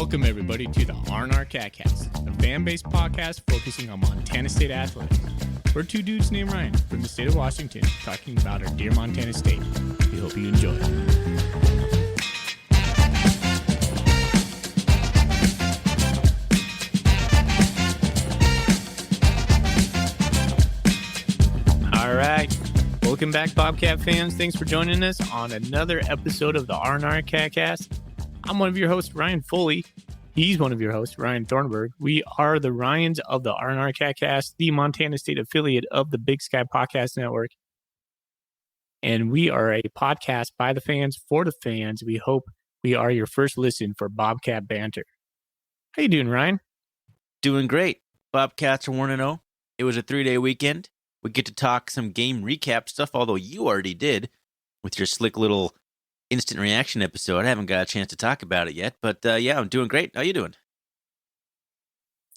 Welcome, everybody, to the R&R Catcast, a fan-based podcast focusing on Montana State athletics. We're two dudes named Ryan from the state of Washington talking about our dear Montana State. We hope you enjoy. All right. Welcome back, Bobcat fans. Thanks for joining us on another episode of the R&R Catcast. I'm one of your hosts, Ryan Foley. He's one of your hosts, Ryan Thornburg. We are the Ryans of the R&R Catcast, the Montana State affiliate of the Big Sky Podcast Network. And we are a podcast by the fans, for the fans. We hope we are your first listen for Bobcat banter. How you doing, Ryan? Doing great. Bobcats are 1-0. It was a 3-day weekend. We get to talk some game recap stuff, although you already did with your slick little instant reaction episode. I haven't got a chance to talk about it yet, but yeah, I'm doing great. How you doing?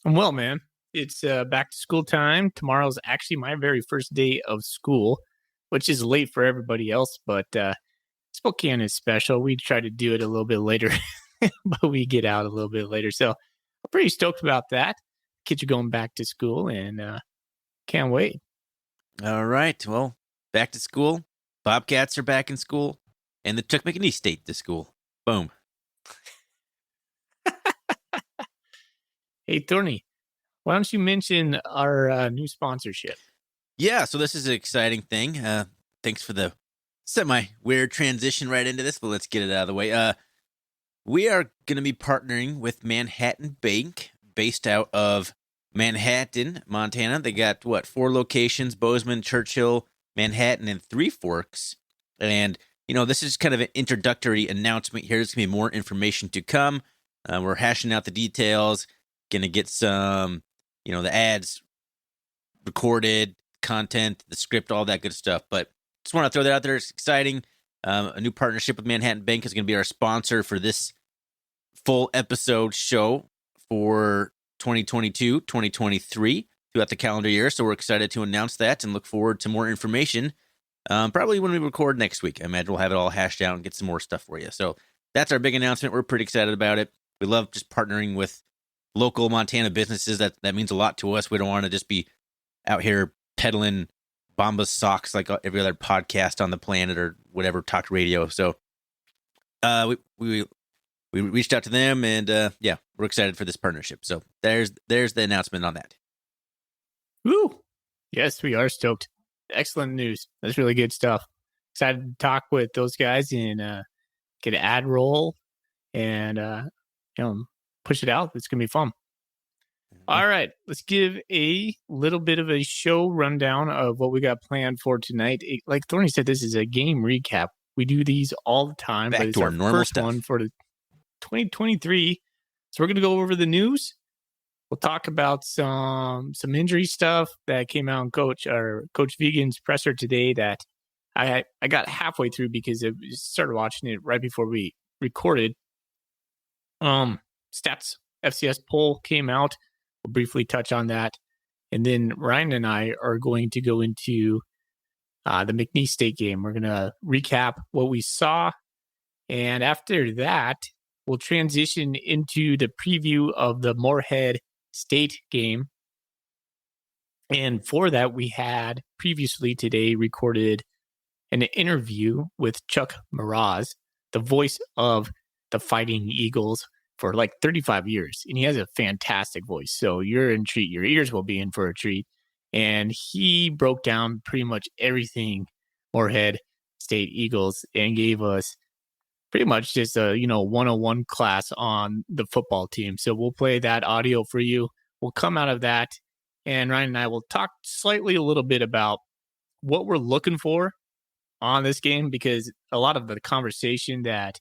I'm well, man. It's back to school time. Tomorrow's actually my very first day of school, which is late for everybody else, but Spokane is special. We try to do it a little bit later, but we get out a little bit later. So I'm pretty stoked about that. Kids are going back to school and can't wait. All right. Well, back to school. Bobcats are back in school. And they took McNeese State to school. Boom. Hey, Thorny, why don't you mention our new sponsorship? Yeah, so this is an exciting thing. Thanks for the semi-weird transition right into this, but let's get it out of the way. We are going to be partnering with Manhattan Bank, based out of Manhattan, Montana. They got, 4 locations, Bozeman, Churchill, Manhattan, and Three Forks. And this is kind of an introductory announcement here. There's going to be more information to come. We're hashing out the details, going to get some, the ads recorded, content, the script, all that good stuff. But just want to throw that out there. It's exciting. A new partnership with Manhattan Bank is going to be our sponsor for this full episode show for 2022, 2023 throughout the calendar year. So we're excited to announce that and look forward to more information. Probably when we record next week. I imagine we'll have it all hashed out and get some more stuff for you. So that's our big announcement. We're pretty excited about it. We love just partnering with local Montana businesses. That means a lot to us. We don't want to just be out here peddling Bombas socks like every other podcast on the planet or whatever, talk radio. So we reached out to them and yeah, we're excited for this partnership. So there's the announcement on that. Woo! Yes, we are stoked. Excellent news. That's really good stuff. Excited to talk with those guys and get an ad roll and push it out. It's gonna be fun. All right, let's give a little bit of a show rundown of what we got planned for tonight. Like Thorny said, this is a game recap. We do these all the time, Back but it's to our normal first stuff. one for the 2023. So we're gonna go over the news. We'll talk about some injury stuff that came out in Coach Vigen's presser today that I got halfway through because I started watching it right before we recorded. Stats FCS poll came out. We'll briefly touch on that. And then Ryan and I are going to go into the McNeese State game. We're going to recap what we saw. And after that, we'll transition into the preview of the Morehead State game. And for that, we had previously today recorded an interview with Chuck Mraz, the voice of the Fighting Eagles for like 35 years. And he has a fantastic voice. So you're in treat. Your ears will be in for a treat. And he broke down pretty much everything Morehead State Eagles and gave us pretty much just a 101 class on the football team. So we'll play that audio for you. We'll come out of that, and Ryan and I will talk slightly a little bit about what we're looking for on this game, because a lot of the conversation that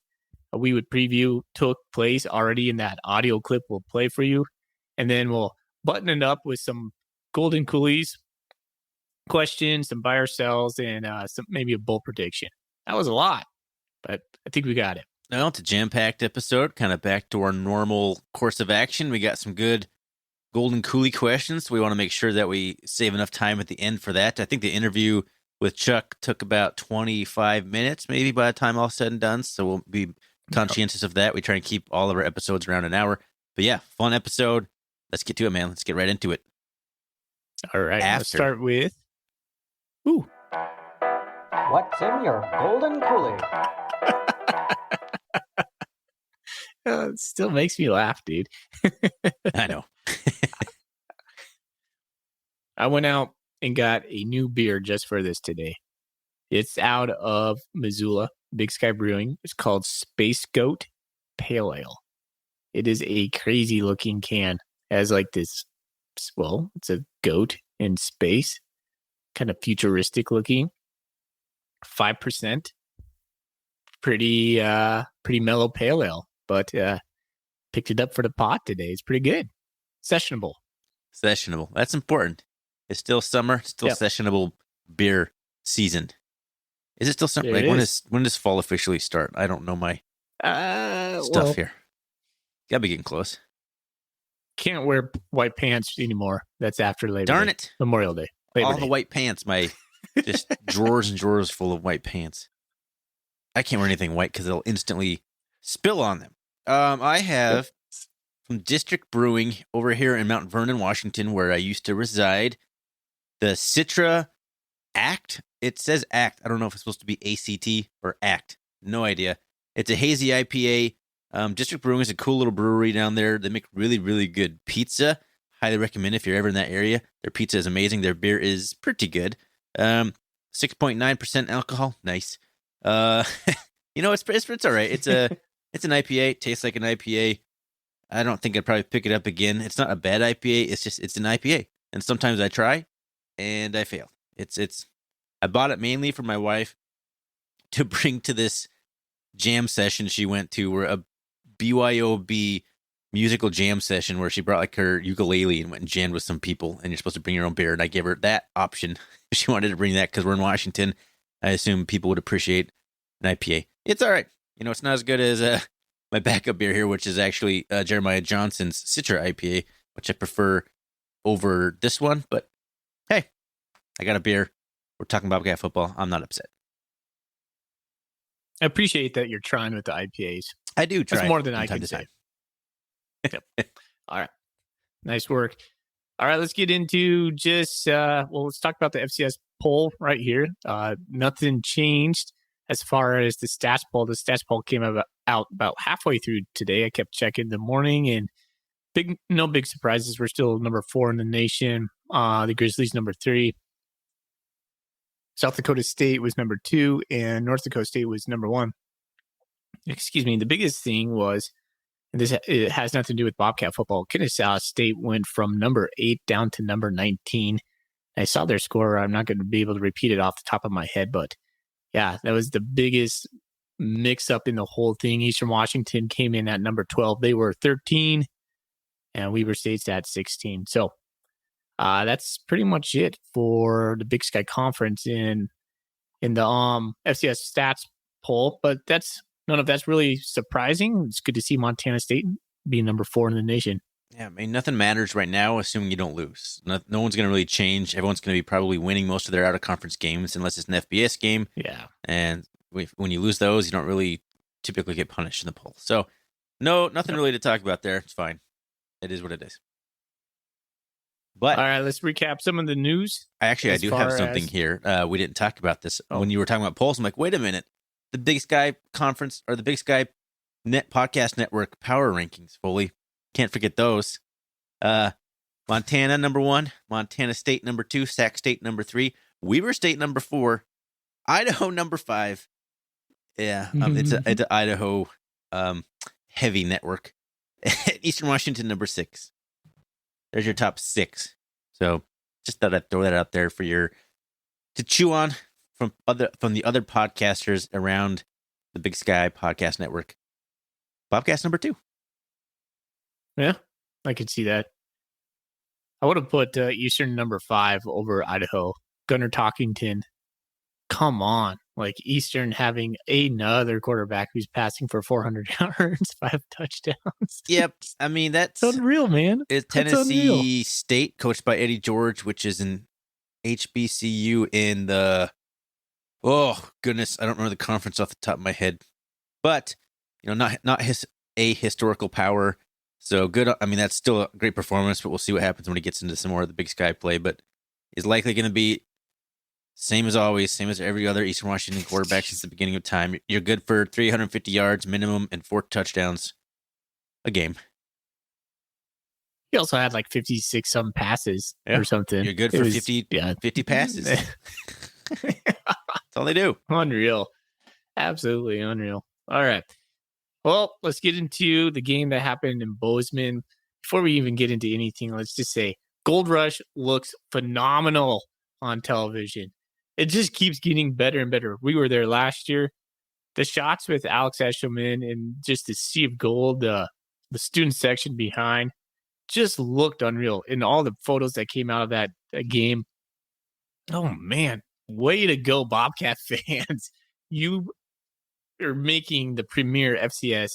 we would preview took place already in that audio clip we'll play for you. And then we'll button it up with some Golden Coolies questions, some buy or sells, and maybe a bull prediction. That was a lot, but I think we got it. Well, it's a jam-packed episode, kind of back to our normal course of action. We got some good Golden Coolie questions. So we want to make sure that we save enough time at the end for that. I think the interview with Chuck took about 25 minutes, maybe by the time all said and done. So we'll be conscientious of that. We try and keep all of our episodes around an hour. But yeah, fun episode. Let's get to it, man. Let's get right into it. All right. Let's start with. Ooh. What's in your golden Kool-Aid? It still makes me laugh, dude. I know. I went out and got a new beer just for this today. It's out of Missoula, Big Sky Brewing. It's called Space Goat Pale Ale. It is a crazy looking can. It has like this, well, it's a goat in space, kind of futuristic looking. 5%. Pretty mellow pale ale, but picked it up for the pot today. It's pretty good. Sessionable. That's important. It's still summer, still sessionable beer season. Is it still summer? Like when does fall officially start? I don't know my stuff here. Gotta be getting close. Can't wear white pants anymore. That's after Labor Day. Darn it. Memorial Day. All the white pants. My just drawers and drawers full of white pants. I can't wear anything white because it'll instantly spill on them. I have from District Brewing over here in Mount Vernon, Washington, where I used to reside, the Citra Act. It says Act. I don't know if it's supposed to be ACT or Act. No idea. It's a hazy IPA. District Brewing is a cool little brewery down there. They make really, really good pizza. Highly recommend if you're ever in that area. Their pizza is amazing. Their beer is pretty good. 6.9% alcohol. Nice. It's all right. It's an IPA. It tastes like an IPA. I don't think I'd probably pick it up again. It's not a bad IPA. It's an IPA. And sometimes I try and I fail. I bought it mainly for my wife to bring to this jam session she went to, where a BYOB musical jam session where she brought like her ukulele and went and jammed with some people, and you're supposed to bring your own beer. And I gave her that option. She wanted to bring that because we're in Washington. I assume people would appreciate an IPA. It's all right. It's not as good as my backup beer here, which is actually Jeremiah Johnson's Citra IPA, which I prefer over this one. But hey, I got a beer. We're talking Bobcat football. I'm not upset. I appreciate that you're trying with the IPAs. I do try. That's more than I can say. Yep. All right. Nice work. All right, let's get into just, let's talk about the FCS poll right here. Nothing changed as far as the stats poll. The stats poll came out about halfway through today. I kept checking the morning, and no big surprises. We're still number 4 in the nation. The Grizzlies number 3. South Dakota State was number 2, and North Dakota State was number 1. Excuse me. The biggest thing was, and it has nothing to do with Bobcat football, Kennesaw State went from number 8 down to number 19. I saw their score. I'm not going to be able to repeat it off the top of my head, but yeah, that was the biggest mix-up in the whole thing. Eastern Washington came in at number 12. They were 13, and Weber State's at 16. So that's pretty much it for the Big Sky Conference in the FCS stats poll. But none of that's really surprising. It's good to see Montana State be number 4 in the nation. Yeah, I mean, nothing matters right now, assuming you don't lose. No one's going to really change. Everyone's going to be probably winning most of their out-of-conference games, unless it's an FBS game. Yeah. And when you lose those, you don't really typically get punished in the poll. So, nothing really to talk about there. It's fine. It is what it is. But all right, let's recap some of the news. I do have something here. We didn't talk about this. When you were talking about polls, I'm like, wait a minute. The Big Sky Conference or the Big Sky Podcast Network power rankings, Foley. Can't forget those. Montana number 1, Montana State number 2, Sac State number 3, Weber State number 4, Idaho number 5. Yeah, it's an Idaho heavy network. Eastern Washington number 6. There's your top 6. So just thought I'd throw that out there for to chew on from the other podcasters around the Big Sky Podcast Network. Bobcats number 2. Yeah, I could see that. I would have put Eastern number 5 over Idaho. Gunnar Talkington. Come on. Like Eastern having another quarterback who's passing for 400 yards, 5 touchdowns. Yep. I mean, that's unreal, man. It's Tennessee State, coached by Eddie George, which is an HBCU in the, oh, goodness, I don't remember the conference off the top of my head. But a historical power. So good. I mean, that's still a great performance, but we'll see what happens when he gets into some more of the Big Sky play. But is likely going to be same as always, same as every other Eastern Washington quarterback since the beginning of time. You're good for 350 yards minimum and 4 touchdowns a game. He also had like 56 some passes or something. You're good for 50 passes. That's all they do. Unreal. Absolutely unreal. All right. Well, let's get into the game that happened in Bozeman. Before we even get into anything, let's just say Gold Rush looks phenomenal on television. It just keeps getting better and better. We were there last year. The shots with Alex Eshelman and just the sea of gold, the student section behind, just looked unreal. And all the photos that came out of that game, oh man, way to go, Bobcat fans. You are making the premier FCS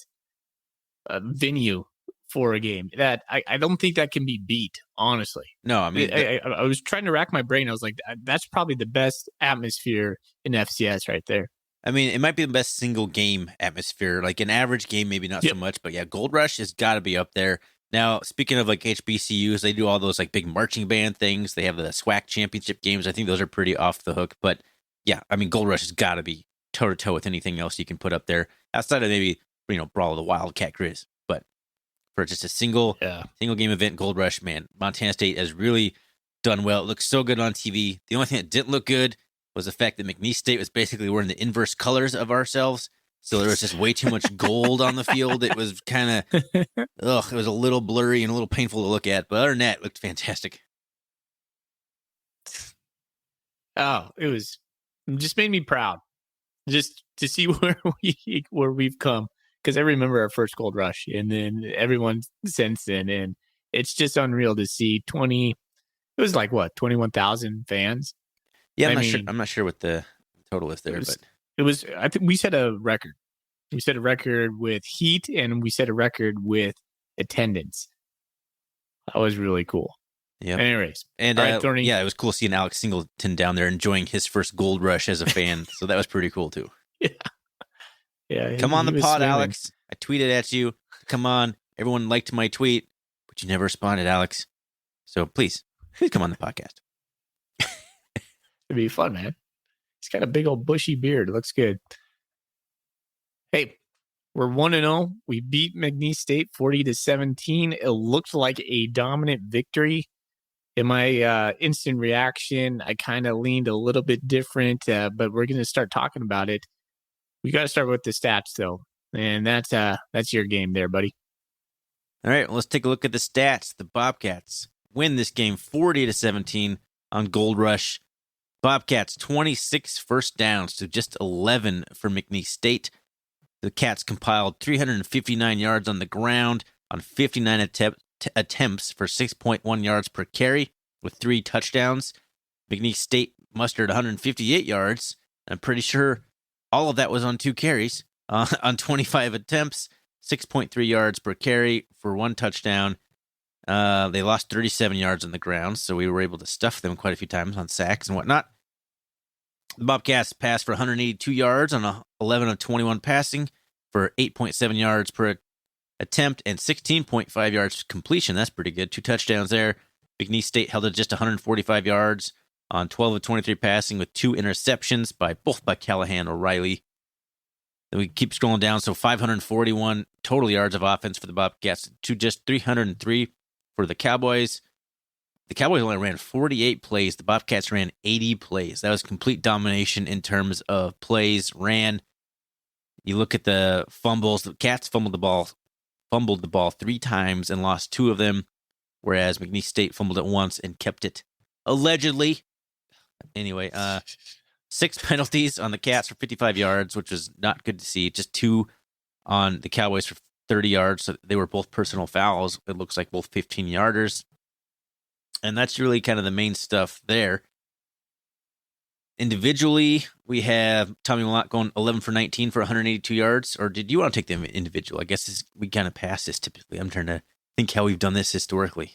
venue for a game that I don't think that can be beat, honestly. No, I mean, I was trying to rack my brain. I was like, that's probably the best atmosphere in FCS right there. I mean, it might be the best single game atmosphere. Like an average game, maybe not so much, but yeah, Gold Rush has got to be up there. Now, speaking of like HBCUs, they do all those like big marching band things. They have the SWAC championship games. I think those are pretty off the hook. But yeah, I mean, Gold Rush has got to be toe to toe with anything else you can put up there outside of maybe, Brawl of the Wildcat Grizz. But for just a single game event, Gold Rush, man, Montana State has really done well. It looks so good on TV. The only thing that didn't look good was the fact that McNeese State was basically wearing the inverse colors of ourselves. So there was just way too much gold on the field. It was kind of, it was a little blurry and a little painful to look at. But other than that, it looked fantastic. Oh, it just made me proud just to see where we've come. Because I remember our first Gold Rush and then everyone since then. And it's just unreal to see it was like what, 21,000 fans? Yeah, I'm not sure what the total is there, I think we set a record. We set a record with heat and we set a record with attendance. That was really cool. Yeah. Anyways. And it was cool seeing Alex Singleton down there enjoying his first Gold Rush as a fan. So that was pretty cool too. Yeah. Come on the pod, Alex. I tweeted at you. Come on. Everyone liked my tweet, but you never responded, Alex. So please come on the podcast. It'd be fun, man. He's got a big old bushy beard. It looks good. Hey, we're 1-0. We beat McNeese State 40-17. It looked like a dominant victory. In my instant reaction, I kind of leaned a little bit different, but we're going to start talking about it. We got to start with the stats, though, and that's your game there, buddy. All right, well, let's take a look at the stats. The Bobcats win this game 40-17 on Gold Rush. Bobcats 26 first downs to just 11 for McNeese State. The Cats compiled 359 yards on the ground on 59 attempts for 6.1 yards per carry with 3 touchdowns. McNeese State mustered 158 yards. I'm pretty sure all of that was on 2 carries on 25 attempts, 6.3 yards per carry for 1 touchdown. They lost 37 yards on the ground, so we were able to stuff them quite a few times on sacks and whatnot. The Bobcats passed for 182 yards on 11 of 21 passing for 8.7 yards per attempt and 16.5 yards completion. That's pretty good. 2 touchdowns there. McNeese State held it just 145 yards on 12 of 23 passing with 2 interceptions by Callahan or Riley. Then we keep scrolling down. So 541 total yards of offense for the Bobcats to just 303 for the Cowboys. The Cowboys only ran 48 plays. The Bobcats ran 80 plays. That was complete domination in terms of plays ran. You look at the fumbles. The Cats fumbled the ball 3 times and lost 2 of them, whereas McNeese State fumbled it once and kept it allegedly. Anyway, 6 penalties on the Cats for 55 yards, which was not good to see. Just 2 on the Cowboys for 30 yards. So they were both personal fouls. It looks like both 15-yarders. And that's really kind of the main stuff there. Individually, we have Tommy Milan going 11 for 19 for 182 yards. Or did you want to take them individual? I guess we kind of pass this typically. I'm trying to think how we've done this historically.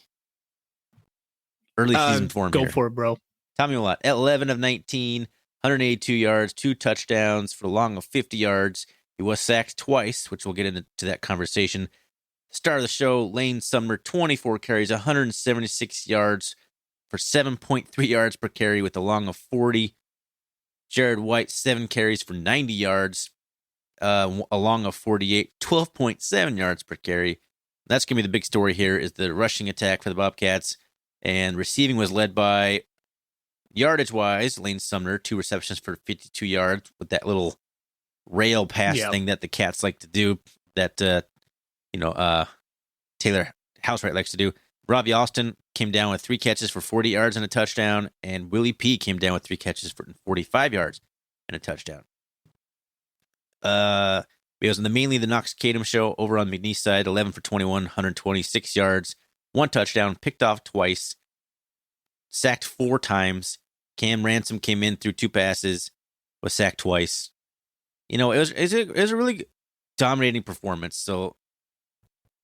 Early season form Go here. for it, bro. Tommy Milan, 11 of 19, 182 yards, 2 touchdowns for a long of 50 yards. He was sacked twice, which we'll get into that conversation. Start of the show, Lane Sumner, 24 carries, 176 yards for 7.3 yards per carry with a long of 40. Jared White, 7 carries for 90 yards, a long of 48, 12.7 yards per carry. That's going to be the big story here is the rushing attack for the Bobcats. And receiving was led by, yardage-wise, Lane Sumner, 2 receptions for 52 yards with that little rail pass thing that the Cats like to do, that Taylor Housewright likes to do. Robbie Austin came down with 3 catches for 40 yards and a touchdown, and Willie P came down with 3 catches for 45 yards and a touchdown. It was mainly the Knox Kadum show over on McNeese side, 11 for 21, 126 yards, 1 touchdown, picked off twice, sacked 4 times. Cam Ransom came in through 2 passes, was sacked twice. It was a really dominating performance. So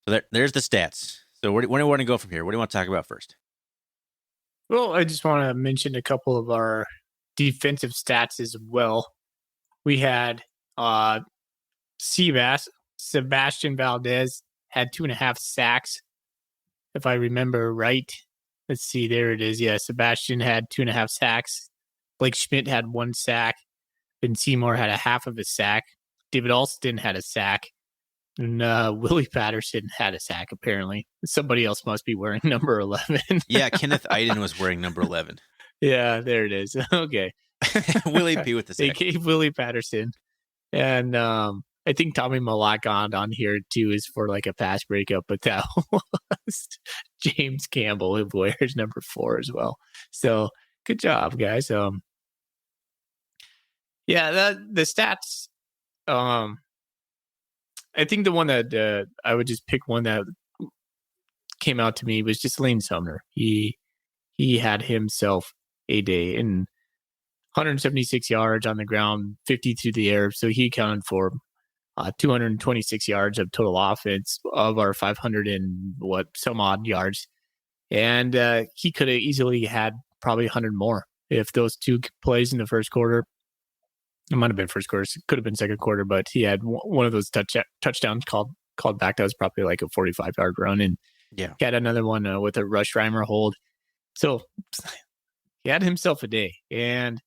there's the stats. So where do you want to go from here? What do you want to talk about first? Well, I just want to mention a couple of our defensive stats as well. We had Sebastian Valdez had 2.5 sacks, if I remember right. Let's see, there it is. Yeah, Sebastian had 2.5 sacks. Blake Schmidt had 1 sack. Ben Seymour had a half of a sack. David Alston had a sack. And Willie Patterson had a sack, apparently. Somebody else must be wearing number 11. Yeah, Kenneth Iden was wearing number 11. Yeah, there it is. Okay. Willie P with the sack. They gave Willie Patterson. And I think Tommy Malak on here, too, is for like a pass breakup, but that was James Campbell, who wears number 4 as well. So good job, guys. Yeah, the stats. I think the one that I would just pick one that came out to me was just Lane Sumner. He had himself a day and 176 yards on the ground, 50 through the air. So he accounted for 226 yards of total offense of our 500 and some odd yards. And he could have easily had probably 100 more if those 2 plays in the first quarter. It might have been first quarter, could have been second quarter, but he had one of those touchdowns called back. That was probably like a 45-yard run, and he had another one with a rush Reimer hold. So he had himself a day, and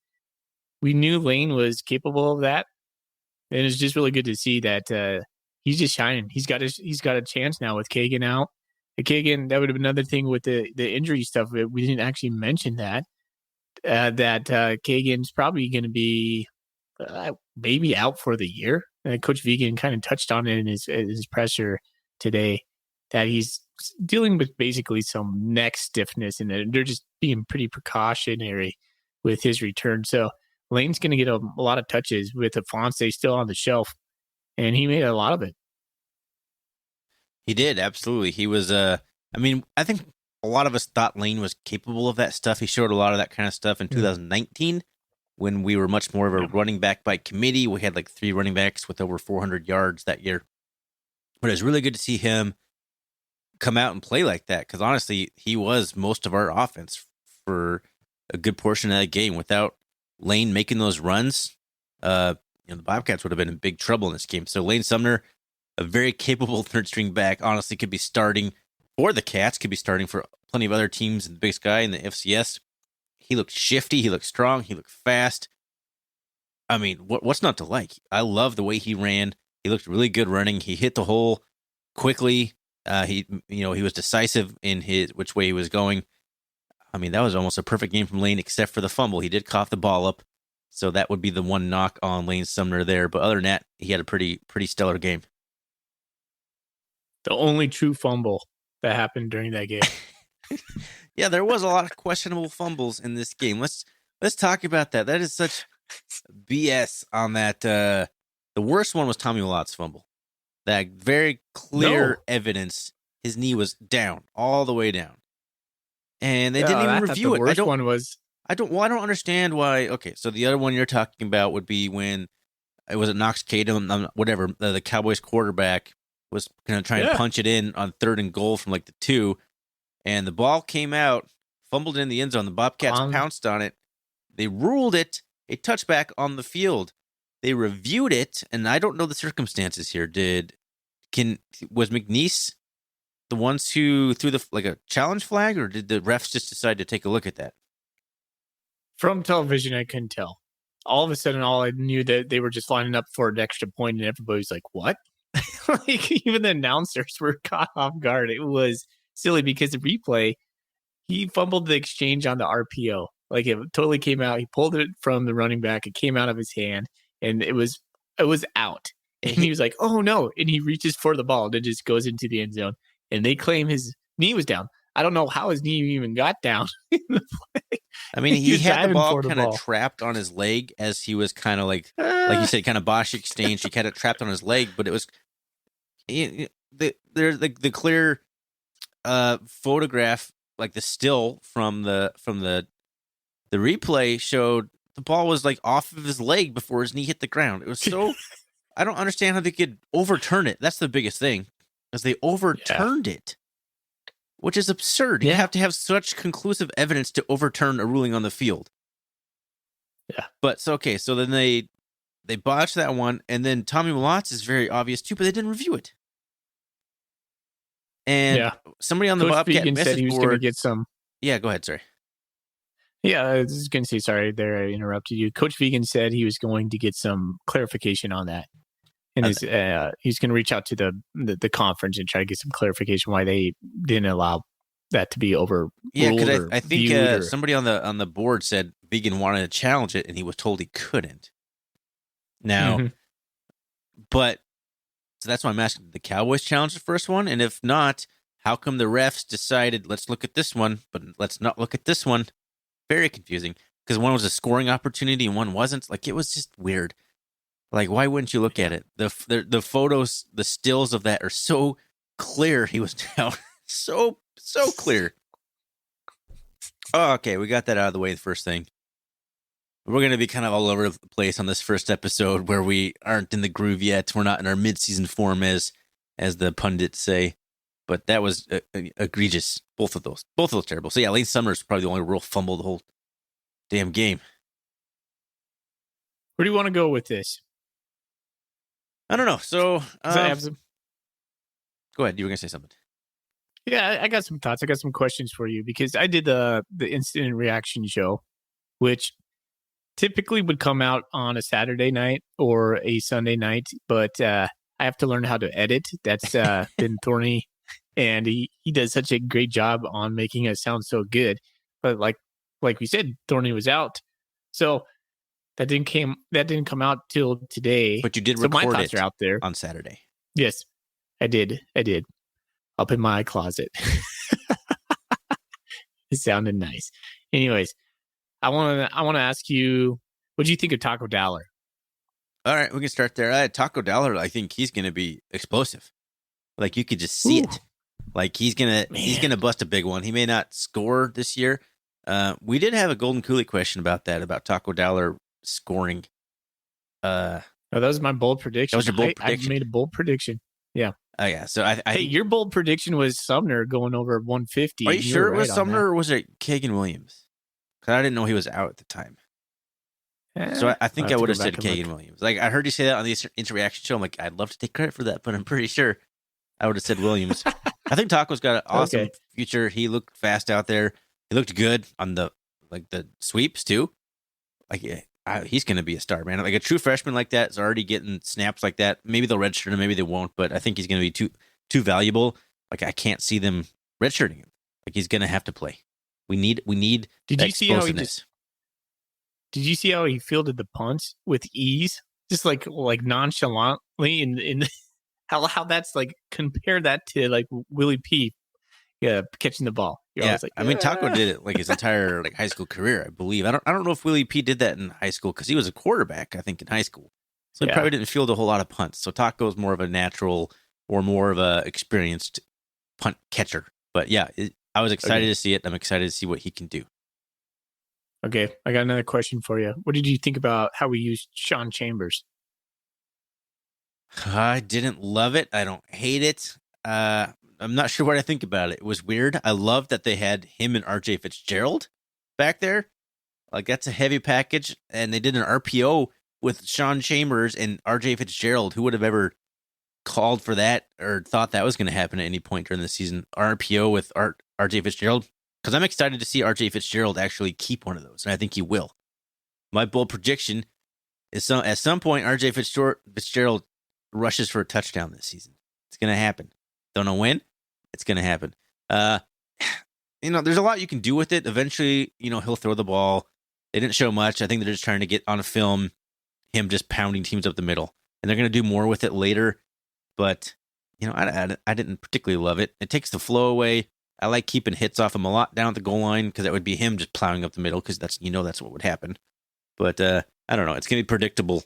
we knew Lane was capable of that. And it's just really good to see that he's just shining. He's got a chance now with Kagan out. Kagan, that would have been another thing with the injury stuff. We didn't actually mention that Kagan's probably going to be maybe out for the year. Coach Vegan kind of touched on it in his presser today, that he's dealing with basically some neck stiffness, and they're just being pretty precautionary with his return. So Lane's going to get a lot of touches with Afonso still on the shelf, and he made a lot of it. He did, absolutely. He was, I think a lot of us thought Lane was capable of that stuff. He showed a lot of that kind of stuff in 2019 when we were much more of a running back by committee. We had like 3 running backs with over 400 yards that year. But it was really good to see him come out and play like that, because honestly, he was most of our offense for a good portion of that game. Without Lane making those runs, the Bobcats would have been in big trouble in this game. So Lane Sumner, a very capable third-string back, honestly could be starting for the Cats, could be starting for plenty of other teams in the Big Sky in the FCS. He looked shifty. He looked strong. He looked fast. I mean, what's not to like? I love the way he ran. He looked really good running. He hit the hole quickly. He was decisive in which way he was going. I mean, that was almost a perfect game from Lane, except for the fumble. He did cough the ball up, so that would be the one knock on Lane Sumner there. But other than that, he had a pretty stellar game. The only true fumble that happened during that game. Yeah, there was a lot of questionable fumbles in this game. Let's talk about that. That is such BS on that. The worst one was Tommy Malot's fumble. That very clear evidence. His knee was down, all the way down, and they didn't even review it. I don't understand why. Okay, so the other one you're talking about would be when it was at Knox Kadum, whatever. The Cowboys quarterback was going to try and punch it in on 3rd and goal from like the 2. And the ball came out, fumbled in the end zone. The Bobcats pounced on it. They ruled it a touchback on the field. they reviewed it, and I don't know the circumstances here. Was McNeese the ones who threw a challenge flag, or did the refs just decide to take a look at that? From television, I couldn't tell. All of a sudden, all I knew that they were just lining up for an extra point, and everybody's like, "What?" Like even the announcers were caught off guard. It was silly because the replay, he fumbled the exchange on the RPO. Like it totally came out. He pulled it from the running back. It came out of his hand, and it was out. And he was like, "Oh no!" And he reaches for the ball, and it just goes into the end zone. And they claim his knee was down. I don't know how his knee even got down in the play. I mean, he had the ball kind of trapped on his leg as he was kind of like you said, kind of Bosch exchange. He had it trapped on his leg, but it was there's the clear photograph, like the still from the replay showed the ball was like off of his leg before his knee hit the ground. It was so I don't understand how they could overturn it. That's the biggest thing, because they overturned it, which is absurd. You have to have such conclusive evidence to overturn a ruling on the field. Yeah. But so then they botched that one, and then Tommy Malotz is very obvious too, but they didn't review it. And somebody on the Coach Bobcat Vegan message said he was board, going to get some. Yeah, go ahead. Sorry. Yeah, I was going to say, sorry there, I interrupted you. Coach Vegan said he was going to get some clarification on that. And he's going to reach out to the conference and try to get some clarification why they didn't allow that to be overruled. Yeah, because I think somebody on the board said Vegan wanted to challenge it, and he was told he couldn't. Now, but so that's why I'm asking, did the Cowboys challenge the first one? And if not, how come the refs decided, let's look at this one, but let's not look at this one? Very confusing, because one was a scoring opportunity and one wasn't. Like, it was just weird. Like, why wouldn't you look at it? The photos, the stills of that are so clear. He was down so clear. Oh, okay, we got that out of the way. The first thing. We're going to be kind of all over the place on this first episode where we aren't in the groove yet. We're not in our mid-season form, as the pundits say. But that was egregious. Both of those terrible. So yeah, Lane Summers probably the only real fumble the whole damn game. Where do you want to go with this? I don't know. So I have some... Go ahead. You were going to say something. Yeah, I got some thoughts. I got some questions for you, because I did the instant reaction show, which typically would come out on a Saturday night or a Sunday night, but I have to learn how to edit. That's been thorny, and he does such a great job on making it sound so good. But like we said, Thorny was out, so that didn't come out till today. But you did so record my thoughts it are out there on Saturday. Yes, I did. Up in my closet. It sounded nice. Anyways, I want to ask you, what do you think of Taco Dollar? All right, we can start there. Taco Dollar, I think he's going to be explosive. Like, you could just see it. Like, he's gonna bust a big one. He may not score this year. We did have a Golden Coolie question about that, about Taco Dollar scoring. That was my bold prediction. That was your bold prediction? I made a bold prediction. Yeah. Oh, yeah. So hey, your bold prediction was Sumner going over 150. Are you sure it was Sumner, or was it Kagan Williams? Because I didn't know he was out at the time. So I think I would have said Kagan Williams. Like, I heard you say that on the instant reaction show. I'm like, I'd love to take credit for that, but I'm pretty sure I would have said Williams. I think Taco's got an awesome future. He looked fast out there. He looked good on the sweeps too. Like, he's going to be a star, man. Like, a true freshman like that is already getting snaps like that. Maybe they'll redshirt him, maybe they won't, but I think he's going to be too valuable. Like, I can't see them redshirting him. Like, he's going to have to play. We need. Did you see how Did you see how he fielded the punts with ease, just like nonchalantly, in how that's like, compare that to like Willie P. Catching the ball. I mean, Taco did it like his entire high school career, I believe. I don't know if Willie P did that in high school, because he was a quarterback, I think, in high school. So he probably didn't field a whole lot of punts. So Taco is more of a natural, or more of a experienced punt catcher. But yeah, I was excited to see it. I'm excited to see what he can do. Okay, I got another question for you. What did you think about how we used Sean Chambers? I didn't love it. I don't hate it. I'm not sure what I think about it. It was weird. I love that they had him and RJ Fitzgerald back there. Like, that's a heavy package. And they did an RPO with Sean Chambers and RJ Fitzgerald. Who would have ever called for that or thought that was going to happen at any point during the season? RPO with RJ Fitzgerald, because I'm excited to see RJ Fitzgerald actually keep one of those, and I think he will. My bold prediction is at some point RJ Fitzgerald rushes for a touchdown this season. It's going to happen. Don't know when. It's going to happen. There's a lot you can do with it. Eventually, he'll throw the ball. They didn't show much. I think they're just trying to get on a film him just pounding teams up the middle, and they're going to do more with it later. But I didn't particularly love it. It takes the flow away. I like keeping hits off him a lot down at the goal line because that would be him just plowing up the middle because that's what would happen. But I don't know. It's going to be predictable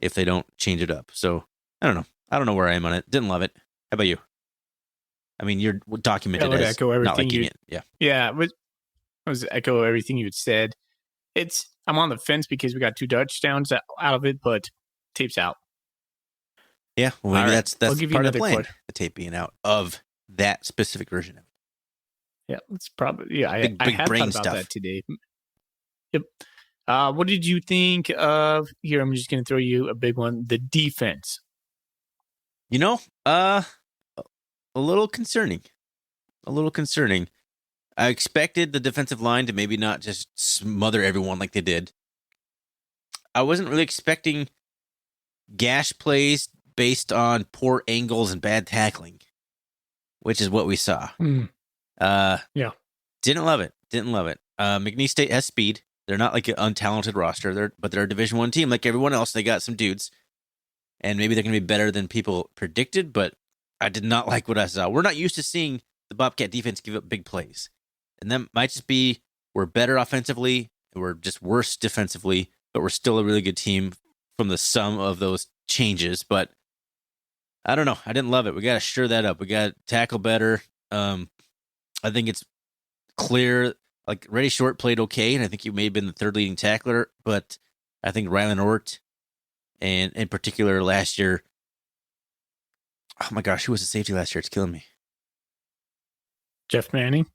if they don't change it up. So I don't know. I don't know where I am on it. Didn't love it. How about you? I mean, you're documented as echo everything not liking it. Yeah. Yeah. I was echo everything you had said. I'm on the fence because we got 2 touchdowns out of it, but tape's out. Yeah. Well, maybe that's part of the plan. Question. The tape being out of that specific version of it. Yeah. It's probably, I big had brain thought about stuff. that today. Yep. What did you think of, here, I'm just going to throw you a big one, the defense? A little concerning. I expected the defensive line to maybe not just smother everyone like they did. I wasn't really expecting gash plays based on poor angles and bad tackling, which is what we saw. Yeah. Didn't love it. McNeese State has speed. They're not like an untalented roster, but they're a Division I team like everyone else. They got some dudes, and maybe they're going to be better than people predicted, but I did not like what I saw. We're not used to seeing the Bobcat defense give up big plays, and that might just be we're better offensively, and we're just worse defensively, but we're still a really good team from the sum of those changes. But I don't know. I didn't love it. We got to stir that up. We got to tackle better. I think it's clear. Like, Reddy Short played okay, and I think he may have been the 3rd leading tackler, but I think Rylan Ort, and in particular last year, oh my gosh, who was the safety last year? It's killing me. Jeff Manning?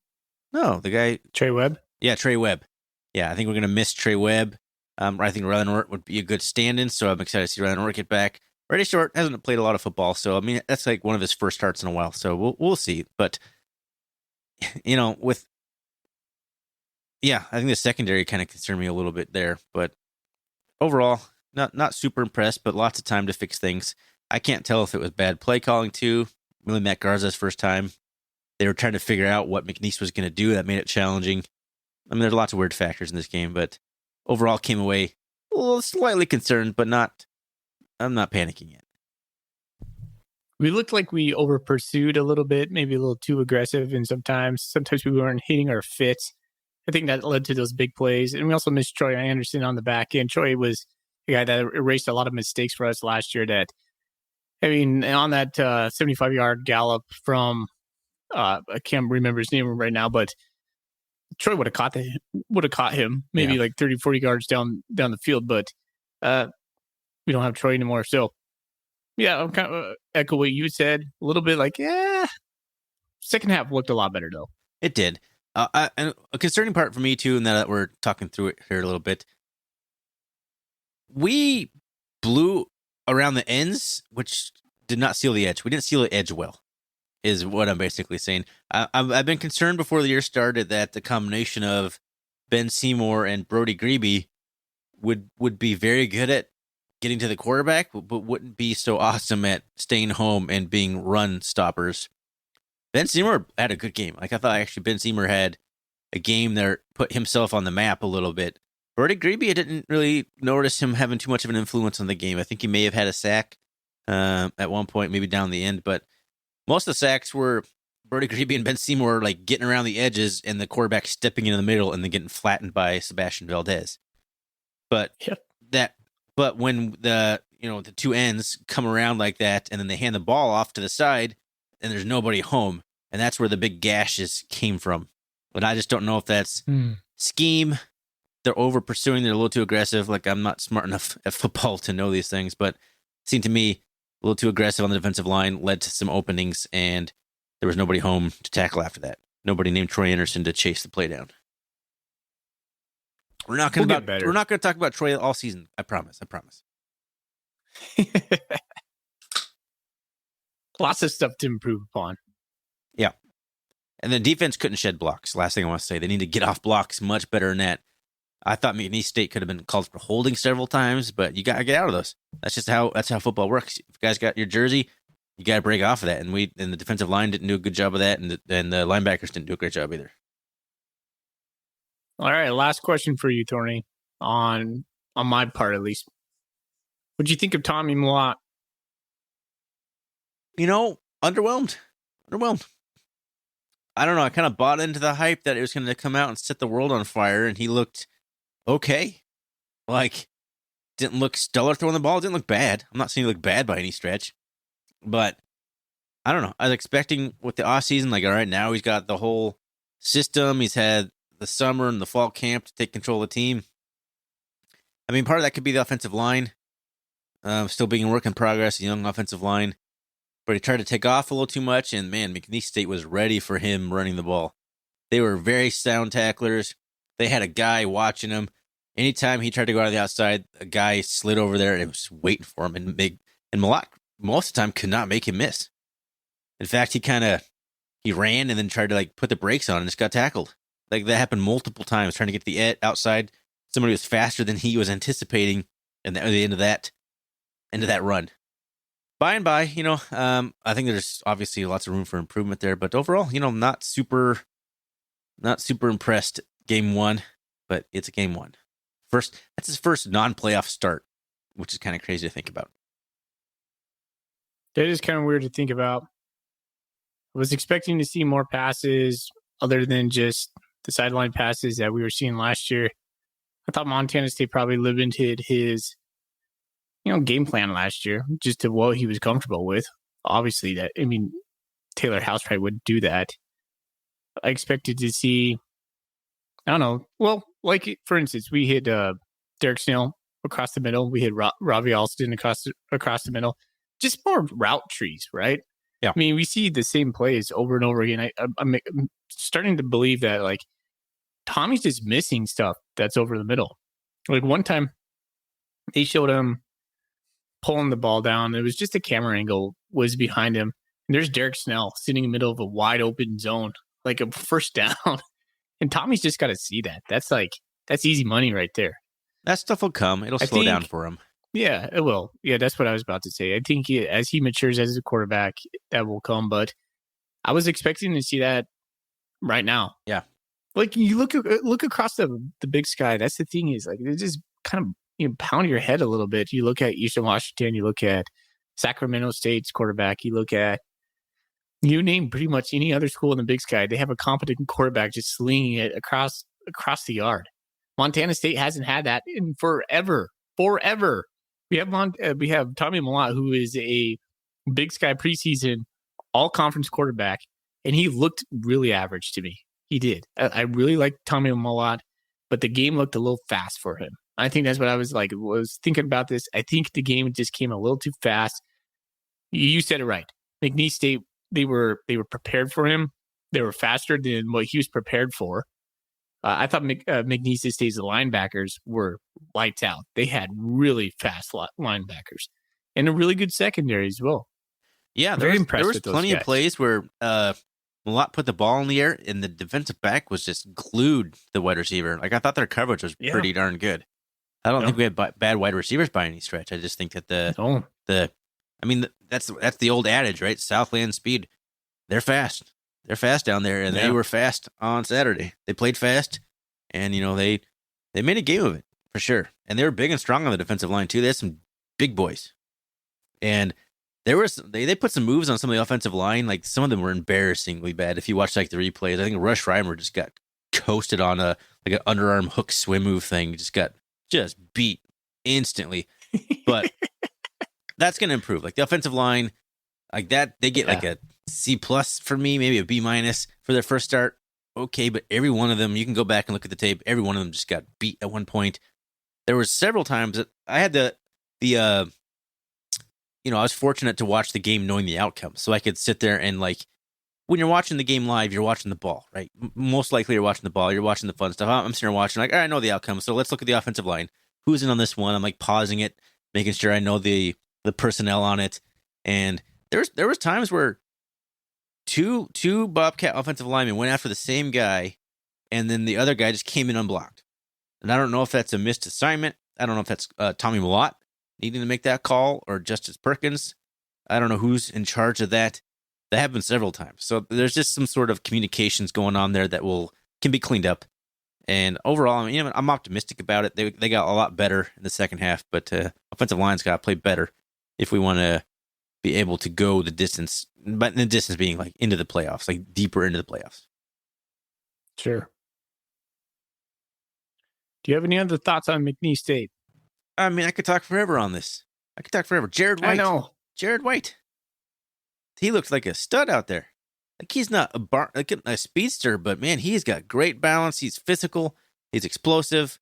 No, the guy. Trey Webb? Yeah, Trey Webb. Yeah, I think we're going to miss Trey Webb. I think Rylan Ort would be a good stand-in, so I'm excited to see Rylan Ort get back. Reddy Short hasn't played a lot of football, so I mean, that's like one of his first starts in a while, so we'll see. But, I think the secondary kind of concerned me a little bit there, but overall, not super impressed, but lots of time to fix things. I can't tell if it was bad play calling too. Really, Matt Garza's first time. They were trying to figure out what McNeese was going to do. That made it challenging. I mean, there's lots of weird factors in this game, but overall came away a little slightly concerned, but I'm not panicking yet. We looked like we over pursued a little bit, maybe a little too aggressive, and sometimes we weren't hitting our fits. I think that led to those big plays. And we also missed Troy Anderson on the back end. Troy was the guy that erased a lot of mistakes for us last year on that 75-yard gallop from, I can't remember his name right now, but Troy would have caught him maybe like 30, 40 yards down the field. But we don't have Troy anymore. So, yeah, I'm kind of echo what you said. A little bit like, second half looked a lot better, though. It did. And a concerning part for me, too, and that we're talking through it here a little bit, we blew around the ends, which did not seal the edge. We didn't seal the edge well, is what I'm basically saying. I've been concerned before the year started that the combination of Ben Seymour and Brody Grebe would be very good at getting to the quarterback, but wouldn't be so awesome at staying home and being run stoppers. Ben Seymour had a good game. Like, I thought actually Ben Seymour had a game that put himself on the map a little bit. Brody Grebe, I didn't really notice him having too much of an influence on the game. I think he may have had a sack at one point, maybe down the end, but most of the sacks were Brody Grebe and Ben Seymour like getting around the edges and the quarterback stepping into the middle and then getting flattened by Sebastian Valdez. But when the two ends come around like that and then they hand the ball off to the side and there's nobody home, and that's where the big gashes came from. But I just don't know if that's scheme. They're over pursuing. They're a little too aggressive. Like, I'm not smart enough at football to know these things, but it seemed to me a little too aggressive on the defensive line, led to some openings, and there was nobody home to tackle after that. Nobody named Troy Anderson to chase the play down. We're not going to talk about Troy all season. I promise. Lots of stuff to improve upon. Yeah. And the defense couldn't shed blocks. Last thing I want to say, they need to get off blocks much better than that. I thought McNeese State could have been called for holding several times, but you got to get out of those. That's how football works. If you guys got your jersey, you got to break off of that. And the defensive line didn't do a good job of that, and the linebackers didn't do a great job either. All right, last question for you, Thorny, on my part at least. What'd you think of Tommy Mlat? Underwhelmed. I don't know. I kind of bought into the hype that it was going to come out and set the world on fire, and he looked okay. Like, didn't look stellar throwing the ball. Didn't look bad. I'm not saying he looked bad by any stretch, but I don't know. I was expecting with the offseason, like, all right, now he's got the whole system. He's had the summer and the fall camp to take control of the team. I mean, part of that could be the offensive line. Still being a work in progress, a young offensive line. But he tried to take off a little too much, and man, McNeese State was ready for him running the ball. They were very sound tacklers. They had a guy watching him. Anytime he tried to go out of the outside, a guy slid over there and was waiting for him. And Malak, most of the time, could not make him miss. In fact, he ran and then tried to put the brakes on and just got tackled. Like, that happened multiple times, trying to get the outside. Somebody was faster than he was anticipating at the end of that run. By and by, I think there's obviously lots of room for improvement there, but overall, not super impressed game one, but it's a game one. That's his first non-playoff start, which is kind of crazy to think about. That is kind of weird to think about. I was expecting to see more passes other than just the sideline passes that we were seeing last year. I thought Montana State probably limited his game plan last year, just to what he was comfortable with. Obviously, Taylor House probably wouldn't do that. I expected to see, I don't know. Well, for instance, we hit Derek Snell across the middle. We hit Ravi Alston across the middle. Just more route trees, right? Yeah. I mean, we see the same plays over and over again. I'm starting to believe that Tommy's just missing stuff that's over the middle. One time, they showed him pulling the ball down. It was just a camera angle was behind him. And there's Derek Snell sitting in the middle of a wide open zone, like a first down. And Tommy's just got to see that. That's easy money right there. That stuff will come. It'll slow down for him. Yeah, it will. Yeah, that's what I was about to say. I think as he matures as a quarterback, that will come. But I was expecting to see that right now. Yeah. You look across the Big Sky. That's the thing is it just kind of pound your head a little bit. You look at Eastern Washington, you look at Sacramento State's quarterback, you look at, you name pretty much any other school in the Big Sky, they have a competent quarterback just slinging it across the yard. Montana State hasn't had that in forever. We have Tommy Mlat, who is a Big Sky preseason all-conference quarterback, and he looked really average to me. He did. I really liked Tommy Mlat, but the game looked a little fast for him. I think that's what I was thinking about this. I think the game just came a little too fast. You said it right. McNeese State, they were prepared for him. They were faster than what he was prepared for. I thought McNeese State's linebackers were lights out. They had really fast linebackers and a really good secondary as well. Yeah, there was plenty of plays where Malott put the ball in the air and the defensive back was just glued to the wide receiver. I thought their coverage was pretty darn good. I don't think we had bad wide receivers by any stretch. I just think that that's the old adage, right? Southland speed. They're fast. They're fast down there, and they were fast on Saturday. They played fast, and they made a game of it for sure. And they were big and strong on the defensive line too. They had some big boys, and they put some moves on some of the offensive line. Like some of them were embarrassingly bad. If you watch the replays, I think Rush Reimer just got coasted on an underarm hook swim move thing. Just beat instantly. But that's going to improve. The offensive line, that, they get a C+ for me, maybe a B- for their first start. Okay, but every one of them, you can go back and look at the tape. Every one of them just got beat at one point. There was several times that I had I was fortunate to watch the game knowing the outcome. So I could sit there and when you're watching the game live, you're watching the ball, right? Most likely you're watching the ball. You're watching the fun stuff. I'm sitting there watching all right, I know the outcome. So let's look at the offensive line. Who's in on this one? I'm pausing it, making sure I know the the personnel on it. And there was times where two Bobcat offensive linemen went after the same guy, and then the other guy just came in unblocked. And I don't know if that's a missed assignment. I don't know if that's Tommy Malott needing to make that call or Justice Perkins. I don't know who's in charge of that. That happened several times. So there's just some sort of communications going on there that can be cleaned up. And overall, I'm optimistic about it. They got a lot better in the second half, but offensive line's got to play better if we want to be able to go the distance. But the distance being like into the playoffs, like deeper into the playoffs. Sure. Do you have any other thoughts on McNeese State? I mean, I could talk forever on this. I could talk forever. Jared White. I know. Jared White. He looks like a stud out there. Like he's not a speedster, but man, he's got great balance. He's physical. He's explosive.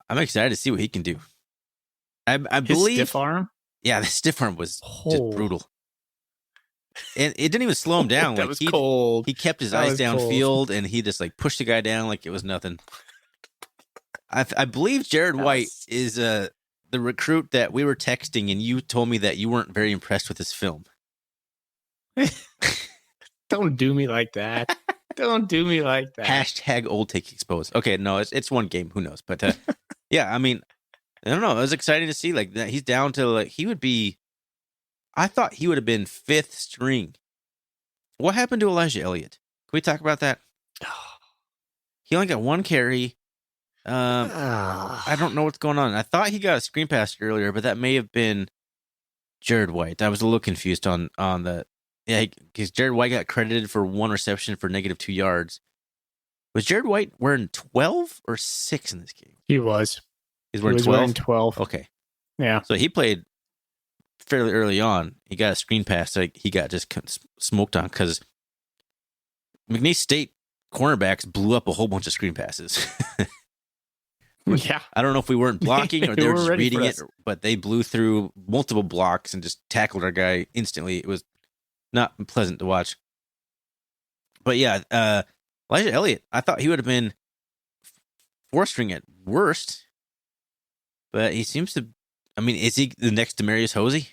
I'm excited to see what he can do. I believe stiff arm. Yeah, the stiff arm was just brutal, and it didn't even slow him down. That was cold. He kept his eyes downfield, and he just like pushed the guy down like it was nothing. I believe Jared White is the recruit that we were texting, and you told me that you weren't very impressed with his film. Don't do me like that. Don't do me like that. Hashtag old take exposed. Okay, no, it's one game. Who knows? But yeah, I mean, I don't know. It was exciting to see like that. He's down to like he would be. I thought he would have been 5th string. What happened to Elijah Elliott? Can we talk about that? He only got 1 carry. I don't know what's going on. I thought he got a screen pass earlier, but that may have been Jared White. I was a little confused on the. Yeah, because Jared White got credited for 1 reception for -2 yards. Was Jared White wearing 12 or 6 in this game? He was. He's wearing 12. Okay. Yeah. So he played fairly early on. He got a screen pass. So he got just smoked on because McNeese State cornerbacks blew up a whole bunch of screen passes. Yeah. I don't know if we weren't blocking or they were just reading it, us. but they blew through multiple blocks and just tackled our guy instantly. It was not pleasant to watch. But yeah, Elijah Elliott, I thought he would have been 4th string at worst. But he seems to, I mean, is he the next Demarius Hosey?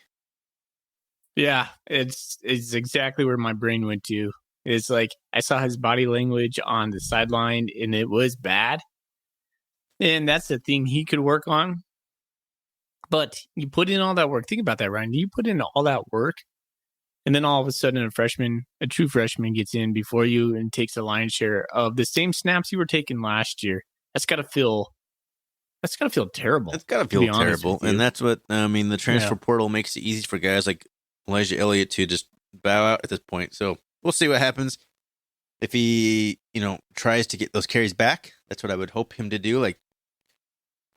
Yeah, it's exactly where my brain went to. It's like I saw his body language on the sideline and it was bad. And that's the thing he could work on. But you put in all that work. Think about that, Ryan. You put in all that work, and then all of a sudden a true freshman gets in before you and takes a lion's share of the same snaps you were taking last year. That's gotta feel terrible. It's got to feel terrible. And that's what, I mean, the transfer portal makes it easy for guys like Elijah Elliott to just bow out at this point. So we'll see what happens. If he, tries to get those carries back, that's what I would hope him to do. Like,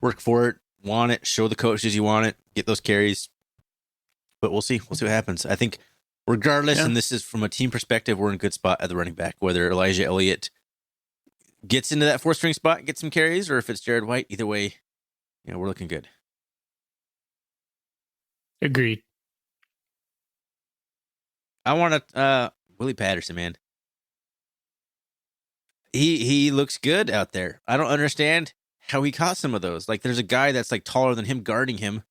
work for it, want it, show the coaches you want it, get those carries. But we'll see. We'll see what happens. I think regardless, and this is from a team perspective, we're in a good spot at the running back, whether Elijah Elliott gets into that 4th string spot, gets some carries, or if it's Jared White, either way, we're looking good. Agreed. I want to, Willie Patterson, man. He looks good out there. I don't understand how he caught some of those. Like, there's a guy that's like taller than him guarding him,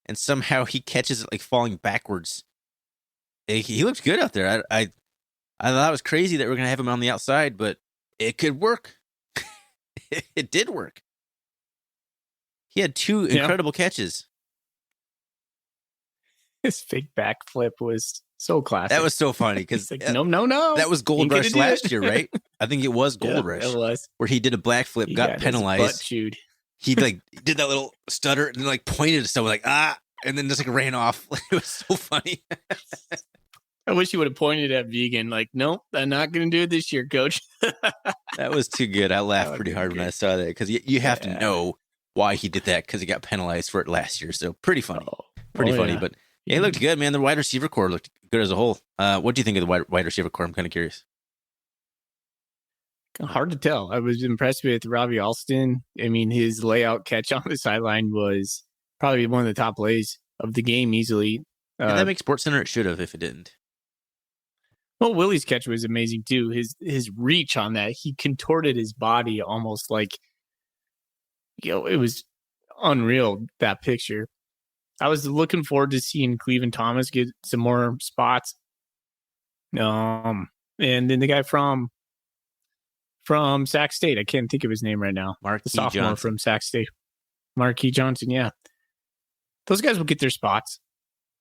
and somehow he catches it like falling backwards. He looks good out there. I thought it was crazy that we're gonna have him on the outside, but it could work. It did work. He had 2 incredible catches. His fake backflip was so classic. That was so funny because like, no. That was Gold Rush last year, right? I think it was Gold Rush. It was where he did a black flip, got penalized. His butt chewed. He like did that little stutter and then like pointed at someone like and then just like ran off. It was so funny. I wish he would have pointed at Vegan. Like, nope, I'm not going to do it this year, coach. That was too good. I laughed pretty hard when I saw that because you have to know why he did that because he got penalized for it last year. So pretty funny. Pretty funny. Yeah. But it looked good, man. The wide receiver core looked good as a whole. What do you think of the wide receiver core? I'm kind of curious. Hard to tell. I was impressed with Robbie Alston. I mean, his layout catch on the sideline was probably one of the top plays of the game easily. That makes SportsCenter. It should have if it didn't. Well, Willie's catch was amazing too. His reach on that, he contorted his body almost like, it was unreal, that picture. I was looking forward to seeing Cleveland Thomas get some more spots. And then the guy from Sac State, I can't think of his name right now. Marquis The sophomore Johnson. from Sac State, Marquis Johnson. Yeah, those guys will get their spots.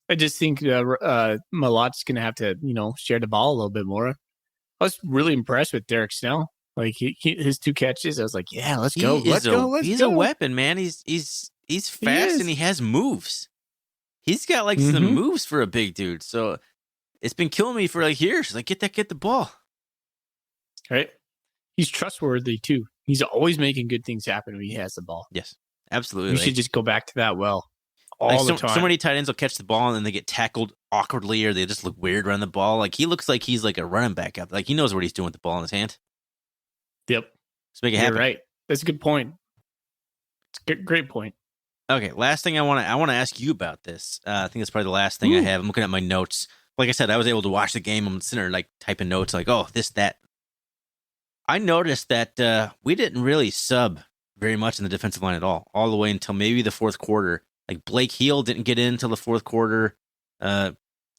I just think Malot's going to have to, share the ball a little bit more. I was really impressed with Derek Snell. Like his 2 catches, I was like, yeah, let's go. Let's go. He's a weapon, man. He's fast and he has moves. He's got like some moves for a big dude. So it's been killing me for like years. Like get the ball. Right. He's trustworthy too. He's always making good things happen when he has the ball. Yes, absolutely. We should just go back to that all the time. So many tight ends will catch the ball and then they get tackled awkwardly or they just look weird around the ball. Like he looks like he's like a running back up. Like he knows what he's doing with the ball in his hand. Yep. Let's make it happen. You're right. That's a good point. It's a great point. Okay, last thing I want to ask you about this. I think that's probably the last thing I have. I'm looking at my notes. Like I said, I was able to watch the game. I'm sitting there like typing notes like, oh, this, that. I noticed that we didn't really sub very much in the defensive line at all the way until maybe the fourth quarter. Like Blake Heel didn't get in until the fourth quarter. I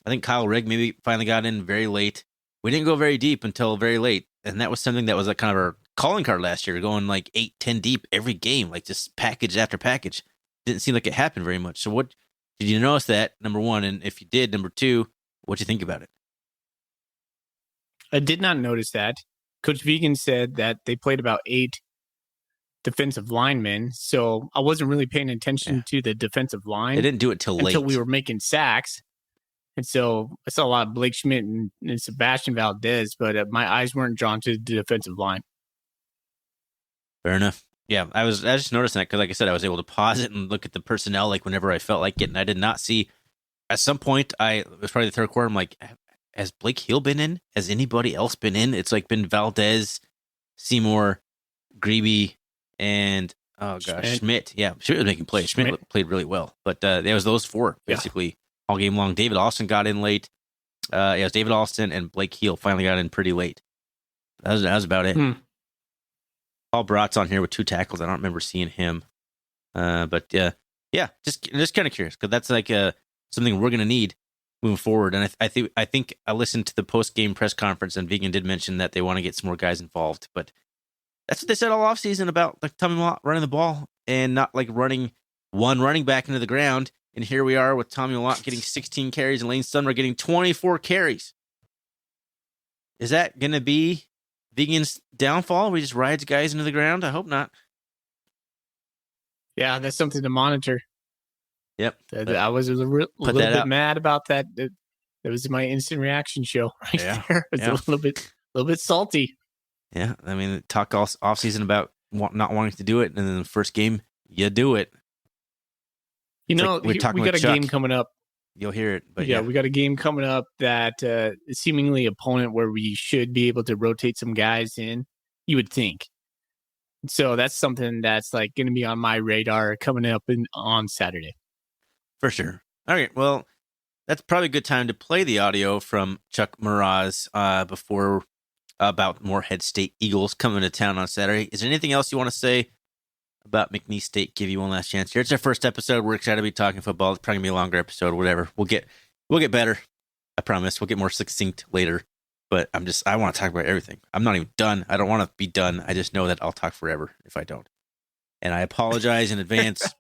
think Kyle Rigg maybe finally got in very late. We didn't go very deep until very late. And that was something that was like kind of our calling card last year, going like 8-10 deep every game, like just package after package. Didn't seem like it happened very much. So what did you notice that, number one? And if you did, number two, what'd you think about it? I did not notice that. Coach Vegan said that they played about 8 defensive linemen. So I wasn't really paying attention to the defensive line. They didn't do it till late. Until we were making sacks. And so I saw a lot of Blake Schmidt and Sebastian Valdez, but my eyes weren't drawn to the defensive line. Fair enough. Yeah, I was just noticing that because, like I said, I was able to pause it and look at the personnel like whenever I felt like it, and I did not see. At some point, it was probably the third quarter. I'm like, has Blake Hill been in? Has anybody else been in? It's like been Valdez, Seymour, Grebe, and Schmidt. Yeah, Schmidt was making plays. Schmidt played really well, but there was those 4 basically all game long. David Austin got in late. It was David Austin and Blake Hill finally got in pretty late. That was about it. Paul Brott's on here with 2 tackles. I don't remember seeing him. But just kind of curious because that's like something we're going to need moving forward. And I think I listened to the post-game press conference and Vegan did mention that they want to get some more guys involved. But that's what they said all offseason about like Tommy Mellott running the ball and not like running one running back into the ground. And here we are with Tommy Mellott getting 16 carries and Lane Sumner getting 24 carries. Is that going to be Vegan's downfall where he just rides guys into the ground? I hope not. Yeah, that's something to monitor. Yep. I was a little bit mad about that. It was my instant reaction show right there. It was a little bit salty. Yeah, I mean, talk all offseason about not wanting to do it, and then the first game, you do it. We got a game coming up. You'll hear it. But we got a game coming up that seemingly opponent where we should be able to rotate some guys in, you would think. So that's something that's like going to be on my radar coming up on Saturday. For sure. All right. Well, that's probably a good time to play the audio from Chuck Mraz before about Morehead State Eagles coming to town on Saturday. Is there anything else you want to say about McNeese State? Give you one last chance here. It's our first episode. We're excited to be talking football. It's probably gonna be a longer episode, whatever. We'll get better. I promise. We'll get more succinct later. But I want to talk about everything. I'm not even done. I don't want to be done. I just know that I'll talk forever if I don't. And I apologize in advance.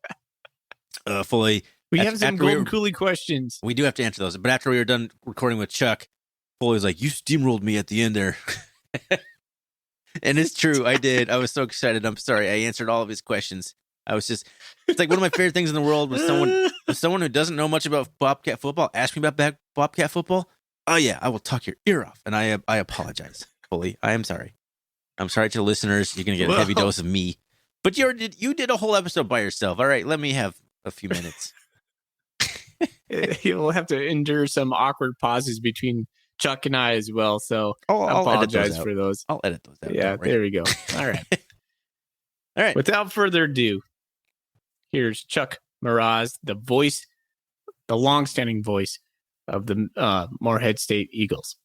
Fully. We have some Golden Coolie questions. We do have to answer those. But after we were done recording with Chuck, Foley was like, "You steamrolled me at the end there." And it's true. I did. I was so excited. I'm sorry. I answered all of his questions. It's like one of my favorite things in the world was someone who doesn't know much about Bobcat football ask me about Bobcat football. Oh yeah, I will talk your ear off. And I apologize, Foley. I am sorry. I'm sorry to the listeners. You're going to get a heavy dose of me. But you did a whole episode by yourself. All right, let me have a few minutes. You'll have to endure some awkward pauses between Chuck and I as well. So I apologize for those. I'll edit those out. Yeah, there we go. All right. All right. Without further ado, here's Chuck Mraz, the longstanding voice of the Morehead State Eagles.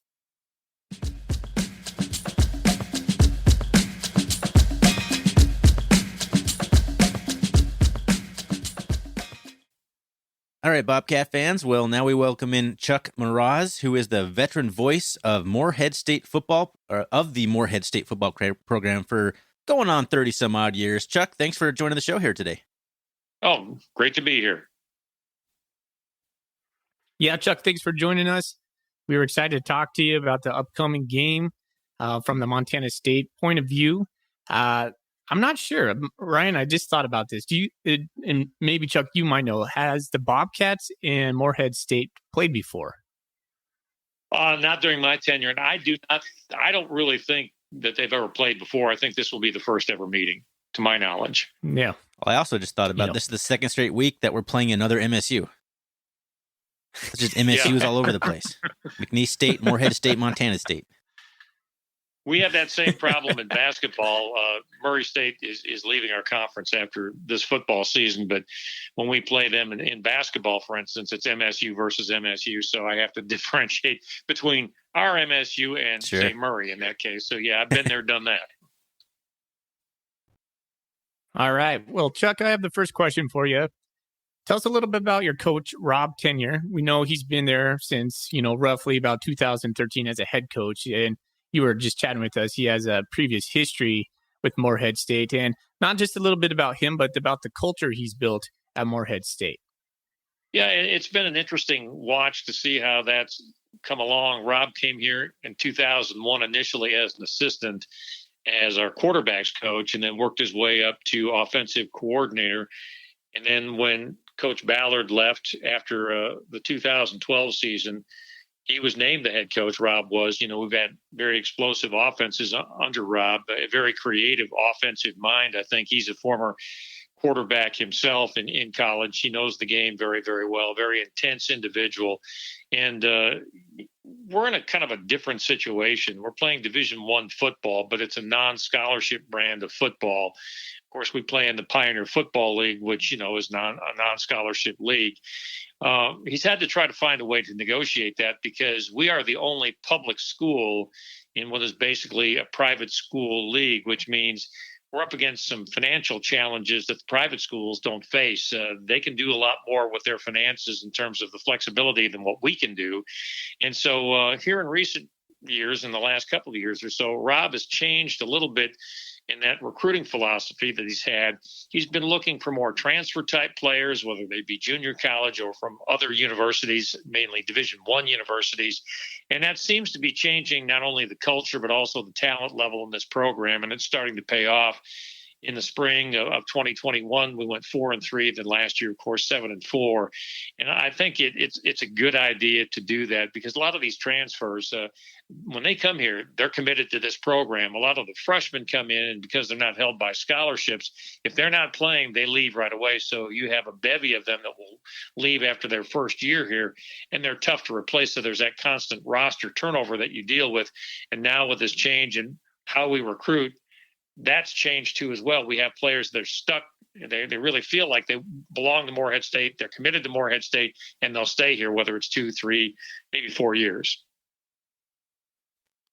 All right, Bobcat fans. Well, now we welcome in Chuck Mraz, who is the veteran voice of Morehead State football, or of the Morehead State football program for going on 30 some odd years. Chuck, thanks for joining the show here today. Oh, great to be here. Yeah, Chuck, thanks for joining us. We were excited to talk to you about the upcoming game from the Montana State point of view. I'm not sure. Ryan, I just thought about this. And maybe Chuck, you might know, has the Bobcats and Morehead State played before? Not during my tenure. And I don't really think that they've ever played before. I think this will be the first ever meeting, to my knowledge. Yeah. Well, I also just thought about this is the second straight week that we're playing another MSU. It's just MSU's all over the place. McNeese State, Morehead State, Montana State. We have that same problem in basketball. Murray State is leaving our conference after this football season, but when we play them in basketball, for instance, it's MSU versus MSU, so I have to differentiate between our MSU and, say, Murray in that case. So, yeah, I've been there, done that. All right. Well, Chuck, I have the first question for you. Tell us a little bit about your coach, Rob tenure. We know he's been there since, roughly about 2013 as a head coach, and you were just chatting with us. He has a previous history with Morehead State, and not just a little bit about him, but about the culture he's built at Morehead State. Yeah, it's been an interesting watch to see how that's come along. Rob came here in 2001 initially as an assistant, as our quarterbacks coach, and then worked his way up to offensive coordinator. And then when Coach Ballard left after the 2012 season, he was named the head coach. Rob was. We've had very explosive offenses under Rob, a very creative offensive mind. I think he's a former quarterback himself in college. He knows the game very, very well, very intense individual. And we're in a kind of a different situation. We're playing Division I football, but it's a non-scholarship brand of football. Of course, we play in the Pioneer Football League, which, is a non-scholarship league. He's had to try to find a way to negotiate that because we are the only public school in what is basically a private school league, which means we're up against some financial challenges that the private schools don't face. They can do a lot more with their finances in terms of the flexibility than what we can do. And so here in recent years, in the last couple of years or so, Rob has changed a little bit in that recruiting philosophy that he's had. He's been looking for more transfer type players, whether they be junior college or from other universities, mainly Division I universities. And that seems to be changing not only the culture, but also the talent level in this program. And it's starting to pay off. In the spring of 2021, we went 4-3. Then last year, of course, 7-4. And I think it's a good idea to do that because a lot of these transfers, when they come here, they're committed to this program. A lot of the freshmen come in, and because they're not held by scholarships, if they're not playing, they leave right away. So you have a bevy of them that will leave after their first year here, and they're tough to replace. So there's that constant roster turnover that you deal with. And now with this change in how we recruit, that's changed too as well. We have players that are stuck. They really feel like they belong to Morehead State. They're committed to Morehead State, and they'll stay here, whether it's 2, 3, maybe 4 years.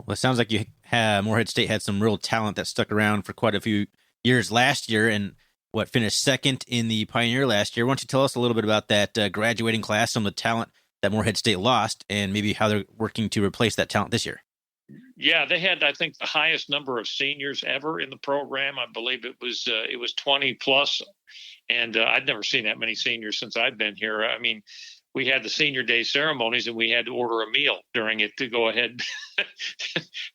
Well, it sounds like Morehead State had some real talent that stuck around for quite a few years last year and finished second in the Pioneer last year. Why don't you tell us a little bit about that graduating class, some of the talent that Morehead State lost, and maybe how they're working to replace that talent this year? Yeah, they had, I think, the highest number of seniors ever in the program. I believe it was 20 plus, and I'd never seen that many seniors since I've been here. I mean, we had the senior day ceremonies, and we had to order a meal during it to go ahead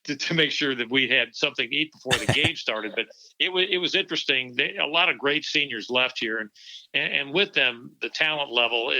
to make sure that we had something to eat before the game started. But it was interesting. A lot of great seniors left here, and with them, the talent level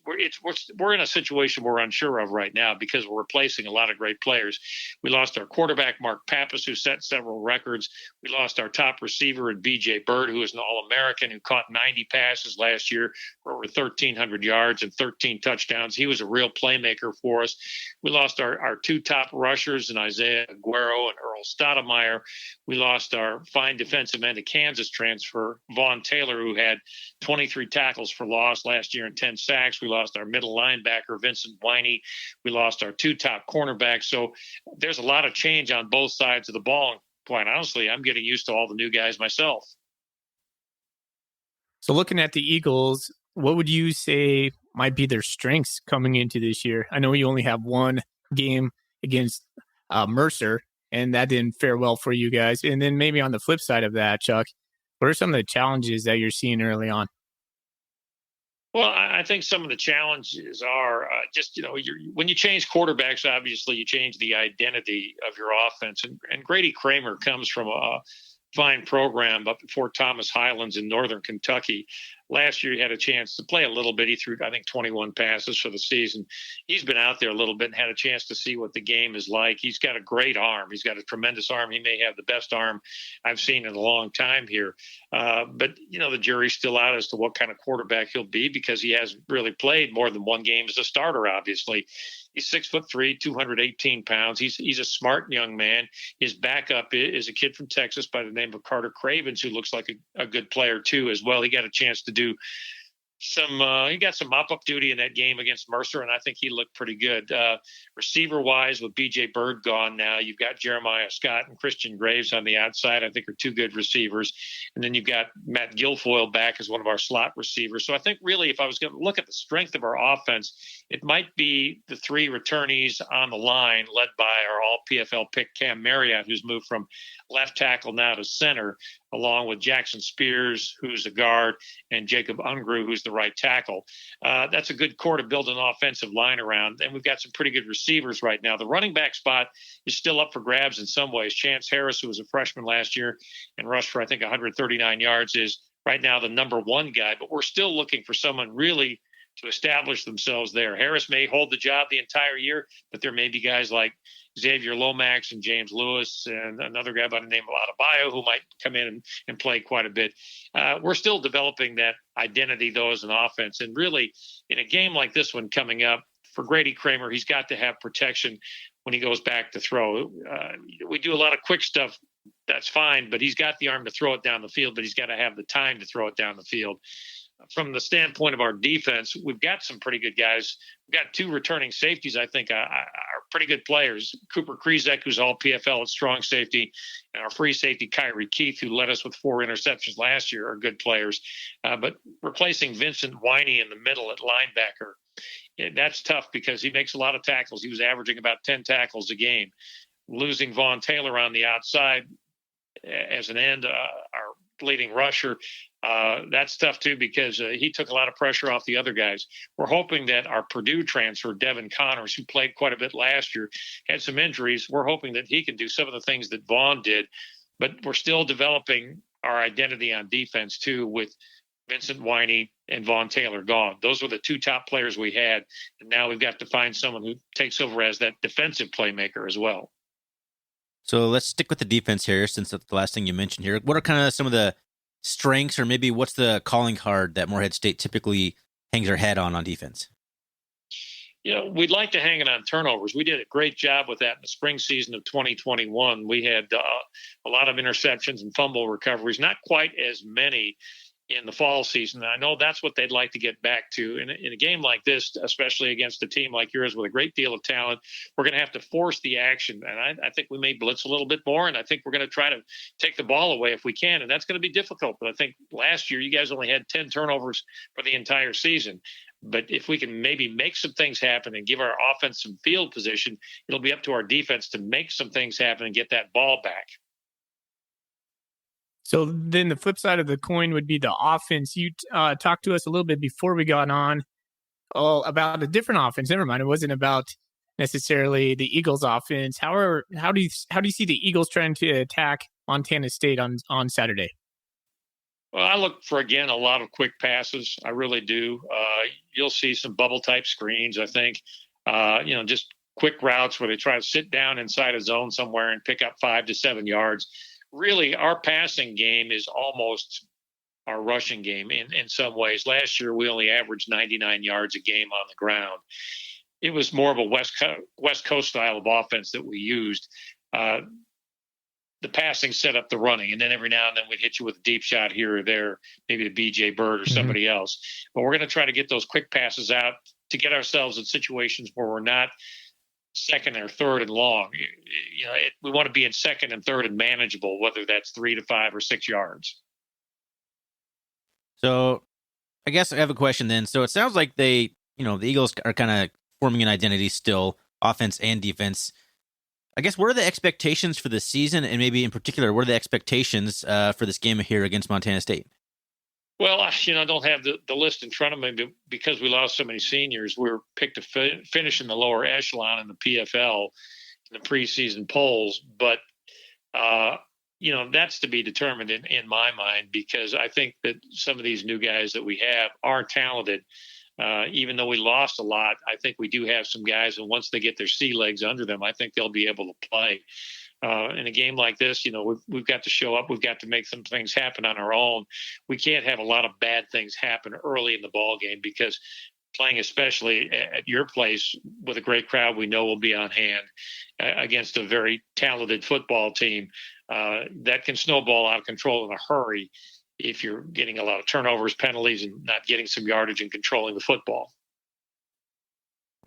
we're in a situation we're unsure of right now because we're replacing a lot of great players. We lost our quarterback, Mark Pappas, who set several records. We lost our top receiver in B.J. Bird, who is an All-American, who caught 90 passes last year for over 1,300 yards and 13 touchdowns. He was a real playmaker for us. We lost our two top rushers in Isaiah Aguero and Earl Stoudemire. We lost our fine defensive end of Kansas transfer, Vaughn Taylor, who had 23 tackles for loss last year and 10 sacks. We lost our middle linebacker, Vincent Winey. We lost our two top cornerbacks. So there's a lot of change on both sides of the ball. And quite honestly, I'm getting used to all the new guys myself. So looking at the Eagles, what would you say might be their strengths coming into this year? I know you only have one game against Mercer, and that didn't fare well for you guys. And then maybe on the flip side of that, Chuck, what are some of the challenges that you're seeing early on? Well, I think some of the challenges are just, when you change quarterbacks, obviously you change the identity of your offense. And Grady Kramer comes from a fine program up at Fort Thomas Highlands in northern Kentucky. Last year, he had a chance to play a little bit. He threw, I think, 21 passes for the season. He's been out there a little bit and had a chance to see what the game is like. He's got a great arm. He's got a tremendous arm. He may have the best arm I've seen in a long time here. But, the jury's still out as to what kind of quarterback he'll be because he hasn't really played more than one game as a starter, obviously. He's 6'3", 218 pounds. He's a smart young man. His backup is a kid from Texas by the name of Carter Cravens, who looks like a good player too as well. He got a chance to do he got some mop-up duty in that game against Mercer, and I think he looked pretty good. Receiver-wise, with B.J. Bird gone now, you've got Jeremiah Scott and Christian Graves on the outside, I think are two good receivers. And then you've got Matt Guilfoyle back as one of our slot receivers. So I think really if I was going to look at the strength of our offense, it might be the three returnees on the line led by our all-PFL pick Cam Marriott, who's moved from left tackle now to center, along with Jackson Spears, who's a guard, and Jacob Ungrew, who's the right tackle. That's a good core to build an offensive line around, and we've got some pretty good receivers right now. The running back spot is still up for grabs in some ways. Chance Harris, who was a freshman last year and rushed for, I think, 139 yards, is right now the number one guy, but we're still looking for someone really to establish themselves there. Harris may hold the job the entire year, but there may be guys like Xavier Lomax and James Lewis and another guy by the name of Adebayo who might come in and play quite a bit. We're still developing that identity, though, as an offense. And really, in a game like this one coming up, for Grady Kramer, he's got to have protection when he goes back to throw. We do a lot of quick stuff. That's fine, but he's got the arm to throw it down the field, but he's got to have the time to throw it down the field. From the standpoint of our defense, we've got some pretty good guys. We've got two returning safeties, I think, are pretty good players. Cooper Krizek, who's all PFL at strong safety, and our free safety, Kyrie Keith, who led us with 4 interceptions last year, are good players. But replacing Vincent Winey in the middle at linebacker, that's tough because he makes a lot of tackles. He was averaging about 10 tackles a game. Losing Vaughn Taylor on the outside as an end, our leading rusher, that's tough too because he took a lot of pressure off the other guys. We're hoping that our Purdue transfer, Devin Connors, who played quite a bit last year, had some injuries. We're hoping that he can do some of the things that Vaughn did, but we're still developing our identity on defense too with Vincent Winey and Vaughn Taylor gone. Those were the two top players we had, and now we've got to find someone who takes over as that defensive playmaker as well. So let's stick with the defense here, since that's the last thing you mentioned here. What are kind of some of the strengths, or maybe what's the calling card that Morehead State typically hangs their head on defense? We'd like to hang it on turnovers. We did a great job with that in the spring season of 2021. We had a lot of interceptions and fumble recoveries, not quite as many in the fall season. I know that's what they'd like to get back to. In a game like this, especially against a team like yours with a great deal of talent, we're going to have to force the action. And I think we may blitz a little bit more, and I think we're going to try to take the ball away if we can. And that's going to be difficult. But I think last year you guys only had 10 turnovers for the entire season. But if we can maybe make some things happen and give our offense some field position, it'll be up to our defense to make some things happen and get that ball back. So then the flip side of the coin would be the offense. You talked to us a little bit before we got on about a different offense. Never mind, it wasn't about necessarily the Eagles' offense. How do you see the Eagles trying to attack Montana State on Saturday? Well, I look for, again, a lot of quick passes. I really do. You'll see some bubble-type screens, I think. Just quick routes where they try to sit down inside a zone somewhere and pick up 5 to 7 yards. Really, our passing game is almost our rushing game in some ways. Last year, we only averaged 99 yards a game on the ground. It was more of a West Coast style of offense that we used. The passing set up the running, and then every now and then we'd hit you with a deep shot here or there, maybe to B.J. Bird or somebody else. But we're going to try to get those quick passes out to get ourselves in situations where we're not second or third and long. We want to be in second and third and manageable, whether that's 3 to 5 or 6 yards. So I guess I have a question then. So it sounds like they the Eagles are kind of forming an identity still, offense and defense. I guess, what are the expectations for this season, and maybe in particular, what are the expectations for this game here against Montana State? Well, I don't have the list in front of me, but because we lost so many seniors, we were picked to finish in the lower echelon in the PFL in the preseason polls. But, that's to be determined in my mind, because I think that some of these new guys that we have are talented. Even though we lost a lot, I think we do have some guys, and once they get their sea legs under them, I think they'll be able to play. In a game like this, we've got to show up. We've got to make some things happen on our own. We can't have a lot of bad things happen early in the ball game, because playing, especially at your place with a great crowd we know will be on hand against a very talented football team, that can snowball out of control in a hurry if you're getting a lot of turnovers, penalties, and not getting some yardage and controlling the football.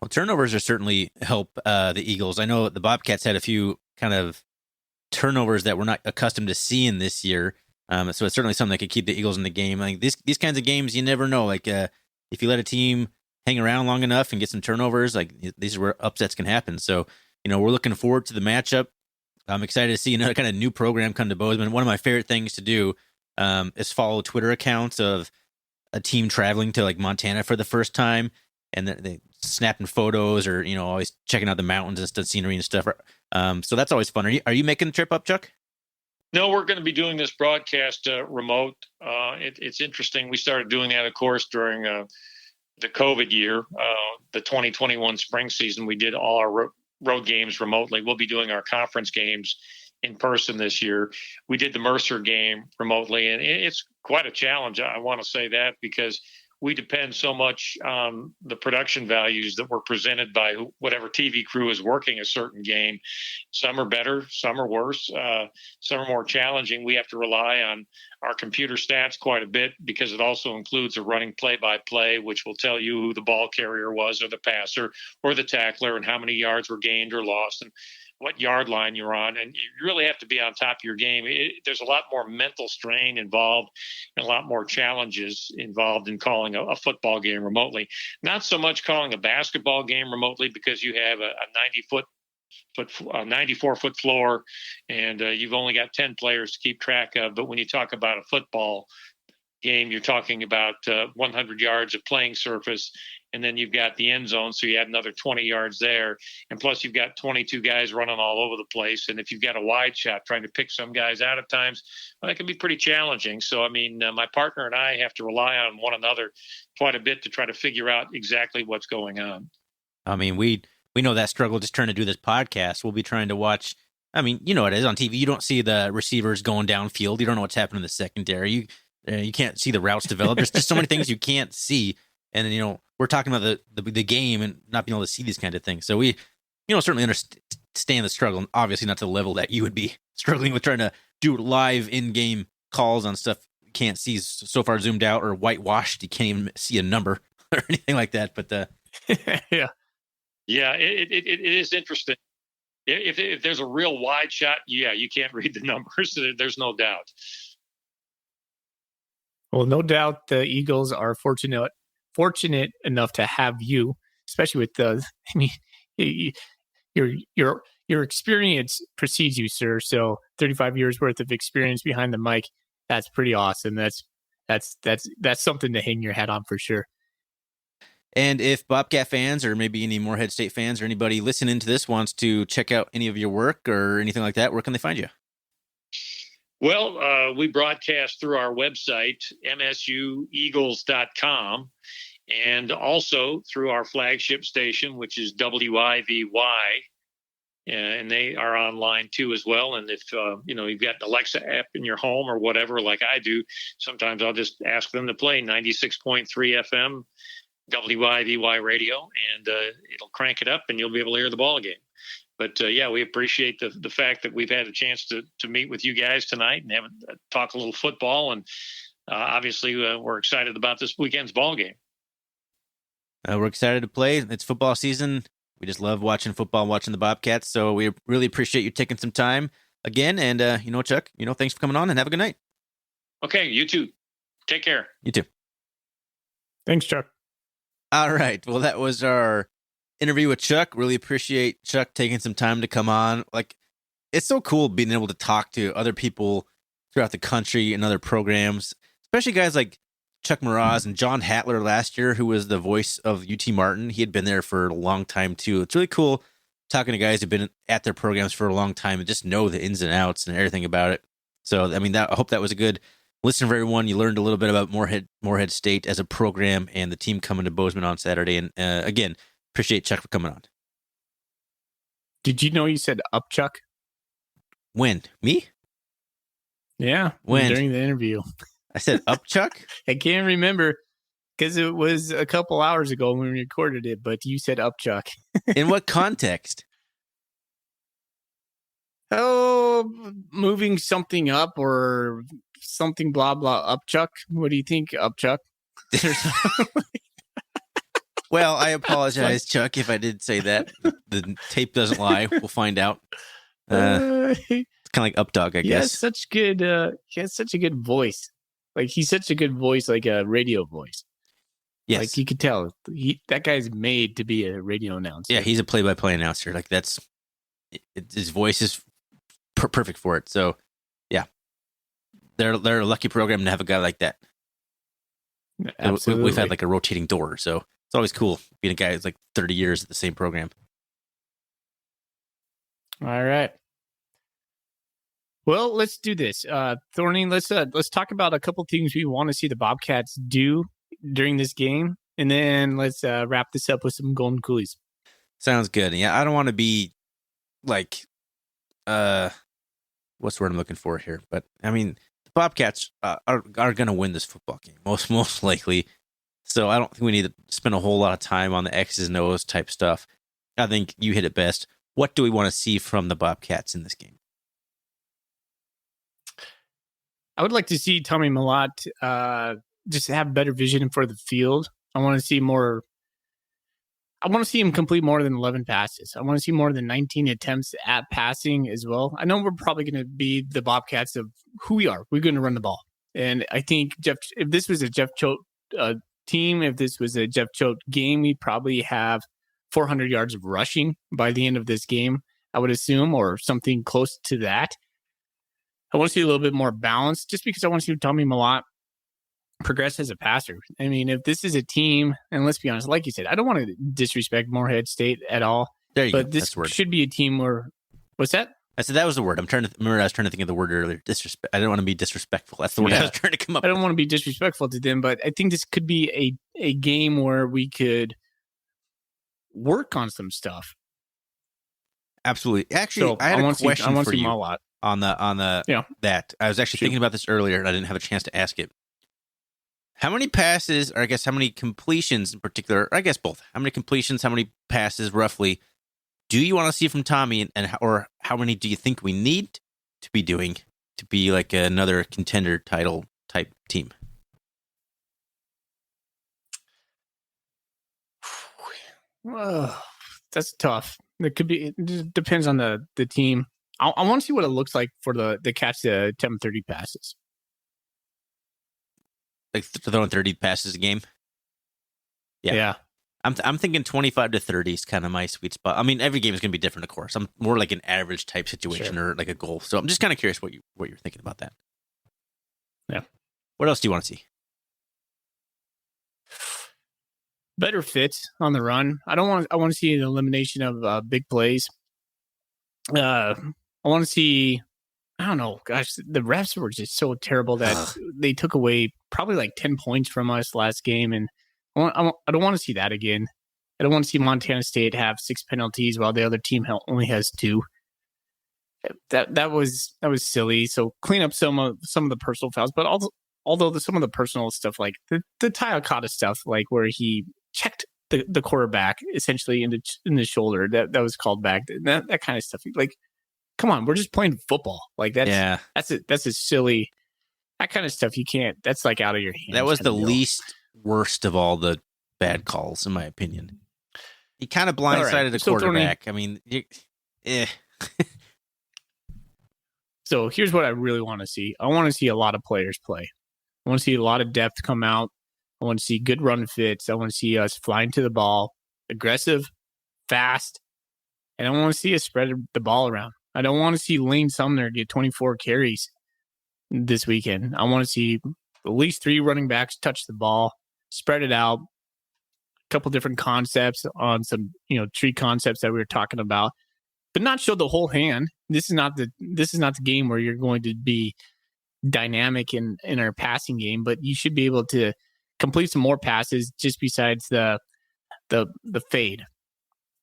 Well, turnovers are certainly help the Eagles. I know the Bobcats had a few kind of turnovers that we're not accustomed to seeing this year. So it's certainly something that could keep the Eagles in the game. I think these kinds of games, you never know. Like if you let a team hang around long enough and get some turnovers, like these are where upsets can happen. So, we're looking forward to the matchup. I'm excited to see another kind of new program come to Bozeman. One of my favorite things to do is follow Twitter accounts of a team traveling to like Montana for the first time, and they snapping photos, or always checking out the mountains and the scenery and stuff. So that's always fun. Are you making the trip up, Chuck? No, we're going to be doing this broadcast remote. It's interesting. We started doing that, of course, during the COVID year, the 2021 spring season. We did all our road games remotely. We'll be doing our conference games in person this year. We did the Mercer game remotely, and it's quite a challenge. I want to say that, because we depend so much on the production values that were presented by whatever TV crew is working a certain game. Some are better, some are worse, some are more challenging. We have to rely on our computer stats quite a bit, because it also includes a running play-by-play, which will tell you who the ball carrier was, or the passer, or the tackler, and how many yards were gained or lost, and what yard line you're on. And you really have to be on top of your game. There's a lot more mental strain involved, and a lot more challenges involved in calling a football game remotely. Not so much calling a basketball game remotely, because you have a 94-foot floor, and you've only got 10 players to keep track of. But when you talk about a football game, you're talking about 100 yards of playing surface, and then you've got the end zone, so you add another 20 yards there, and plus you've got 22 guys running all over the place. And if you've got a wide shot, trying to pick some guys out at times, well, that can be pretty challenging. So, my partner and I have to rely on one another quite a bit to try to figure out exactly what's going on. We know that struggle just trying to do this podcast. We'll be trying to watch. What it is on TV. You don't see the receivers going downfield. You don't know what's happening in the secondary. You can't see the routes develop. There's just so many things you can't see. And then, we're talking about the game and not being able to see these kind of things. So we, certainly understand the struggle, and obviously not to the level that you would be struggling with trying to do live in-game calls on stuff you can't see so far zoomed out or whitewashed. You can't even see a number or anything like that. But yeah, it is interesting. If there's a real wide shot, you can't read the numbers. There's no doubt. Well, no doubt the Eagles are fortunate enough to have you, especially with your experience precedes you, sir. So 35 years worth of experience behind the mic. That's pretty awesome. That's something to hang your hat on for sure. And if Bobcat fans, or maybe any Morehead State fans, or anybody listening to this wants to check out any of your work or anything like that, where can they find you? Well, we broadcast through our website, msueagles.com, and also through our flagship station, which is WIVY, and they are online too as well. And if you've got an Alexa app in your home or whatever, like I do, sometimes I'll just ask them to play 96.3 FM WIVY radio, and it'll crank it up, and you'll be able to hear the ball game. But we appreciate the fact that we've had a chance to meet with you guys tonight and talk a little football. And obviously, we're excited about this weekend's ball game. We're excited to play. It's football season. We just love watching football, watching the Bobcats. So we really appreciate you taking some time again. And Chuck, thanks for coming on, and have a good night. Okay, you too. Take care. You too. Thanks, Chuck. All right. Well, that was our interview with Chuck. Really appreciate Chuck taking some time to come on. Like, it's so cool being able to talk to other people throughout the country and other programs, especially guys like Chuck Mraz and John Hattler last year, who was the voice of UT Martin. He had been there for a long time too. It's really cool talking to guys who've been at their programs for a long time and just know the ins and outs and everything about it. So, I mean, I hope that was a good listen for everyone. You learned a little bit about Morehead State as a program and the team coming to Bozeman on Saturday. And again, appreciate Chuck for coming on. Did you know you said up, Chuck? When? Me? Yeah. When? During the interview. I said up, Chuck? I can't remember because it was a couple hours ago when we recorded it, but you said up, Chuck. In what context? Oh, moving something up or something blah, blah, up, Chuck. What do you think, up, Chuck? Well, I apologize, Chuck, if I did say that. The tape doesn't lie. We'll find out. It's kind of like up dog, I guess. He has such a good voice. Like, he's such a good voice, like a radio voice. Yes. Like, you could tell that guy's made to be a radio announcer. Yeah, he's a play-by-play announcer. Like, his voice is perfect for it. So, yeah, they're a lucky program to have a guy like that. Absolutely. We've had like a rotating door, so it's always cool being a guy who's like 30 years at the same program. All right. Well, let's do this. Thorny, let's talk about a couple things we want to see the Bobcats do during this game, and then let's wrap this up with some golden coolies. Sounds good. Yeah, I don't want to be like, what's the word I'm looking for here? But I mean, the Bobcats are going to win this football game most likely. So I don't think we need to spend a whole lot of time on the X's and O's type stuff. I think you hit it best. What do we want to see from the Bobcats in this game? I would like to see Tommy Malott just have better vision for the field. I want to see more. I want to see him complete more than 11 passes. I want to see more than 19 attempts at passing as well. I know we're probably going to be the Bobcats of who we are. We're going to run the ball. And I think, if this was a Jeff Choate team, if this was a Jeff Choate game, we'd probably have 400 yards of rushing by the end of this game, I would assume, or something close to that. I want to see a little bit more balance just because I want to see Tommy Malott progress as a passer. I mean, if this is a team, and let's be honest, like you said, I don't want to disrespect Morehead State at all. There you but go. This should be a team where, what's that? I said that was the word. Remember, I was trying to think of the word earlier. Disrespect. I didn't want to be disrespectful. That's the word I was trying to come up with. I don't want to be disrespectful to them, but I think this could be a game where we could work on some stuff. Absolutely. Actually, I had a question for you on the that. I was actually thinking about this earlier, and I didn't have a chance to ask it. How many passes, or I guess how many completions in particular, or I guess both, how many completions, how many passes roughly do you want to see from Tommy, or how many do you think we need to be doing to be like another contender title type team? Well, that's tough. It could be. It just depends on the team. I want to see what it looks like for the catch the 10-30 passes. Like throwing 30 passes a game. Yeah. I'm thinking 25 to 30 is kind of my sweet spot. I mean, every game is going to be different, of course. I'm more like an average type situation or like a goal. So I'm just kind of curious what you're thinking about that. Yeah. What else do you want to see? Better fit on the run. I want to see an elimination of big plays. I want to see. I don't know. Gosh, the refs were just so terrible that they took away probably like 10 points from us last game, and I don't want to see that again. I don't want to see Montana State have 6 penalties while the other team only has 2. That was silly. So clean up some of the personal fouls, but although some of the personal stuff, like the Tayakata stuff, like where he checked the quarterback essentially in the shoulder, that was called back. That kind of stuff. Like, come on, we're just playing football. Like that's a silly. That kind of stuff you can't. That's like out of your hands. That was the least worst of all the bad calls, in my opinion. He kind of blindsided the quarterback. I mean, So here's what I really want to see. I want to see a lot of players play. I want to see a lot of depth come out. I I want to see good run fits. I want to see us flying to the ball, aggressive, fast, and I want to see us spread the ball around. I don't want to see Lane Sumner get 24 carries this weekend. I want to see at least 3 running backs touch the ball, spread it out, a couple different concepts on some, tree concepts that we were talking about, but not show the whole hand. This is not the game where you're going to be dynamic in our passing game, but you should be able to complete some more passes just besides the fade.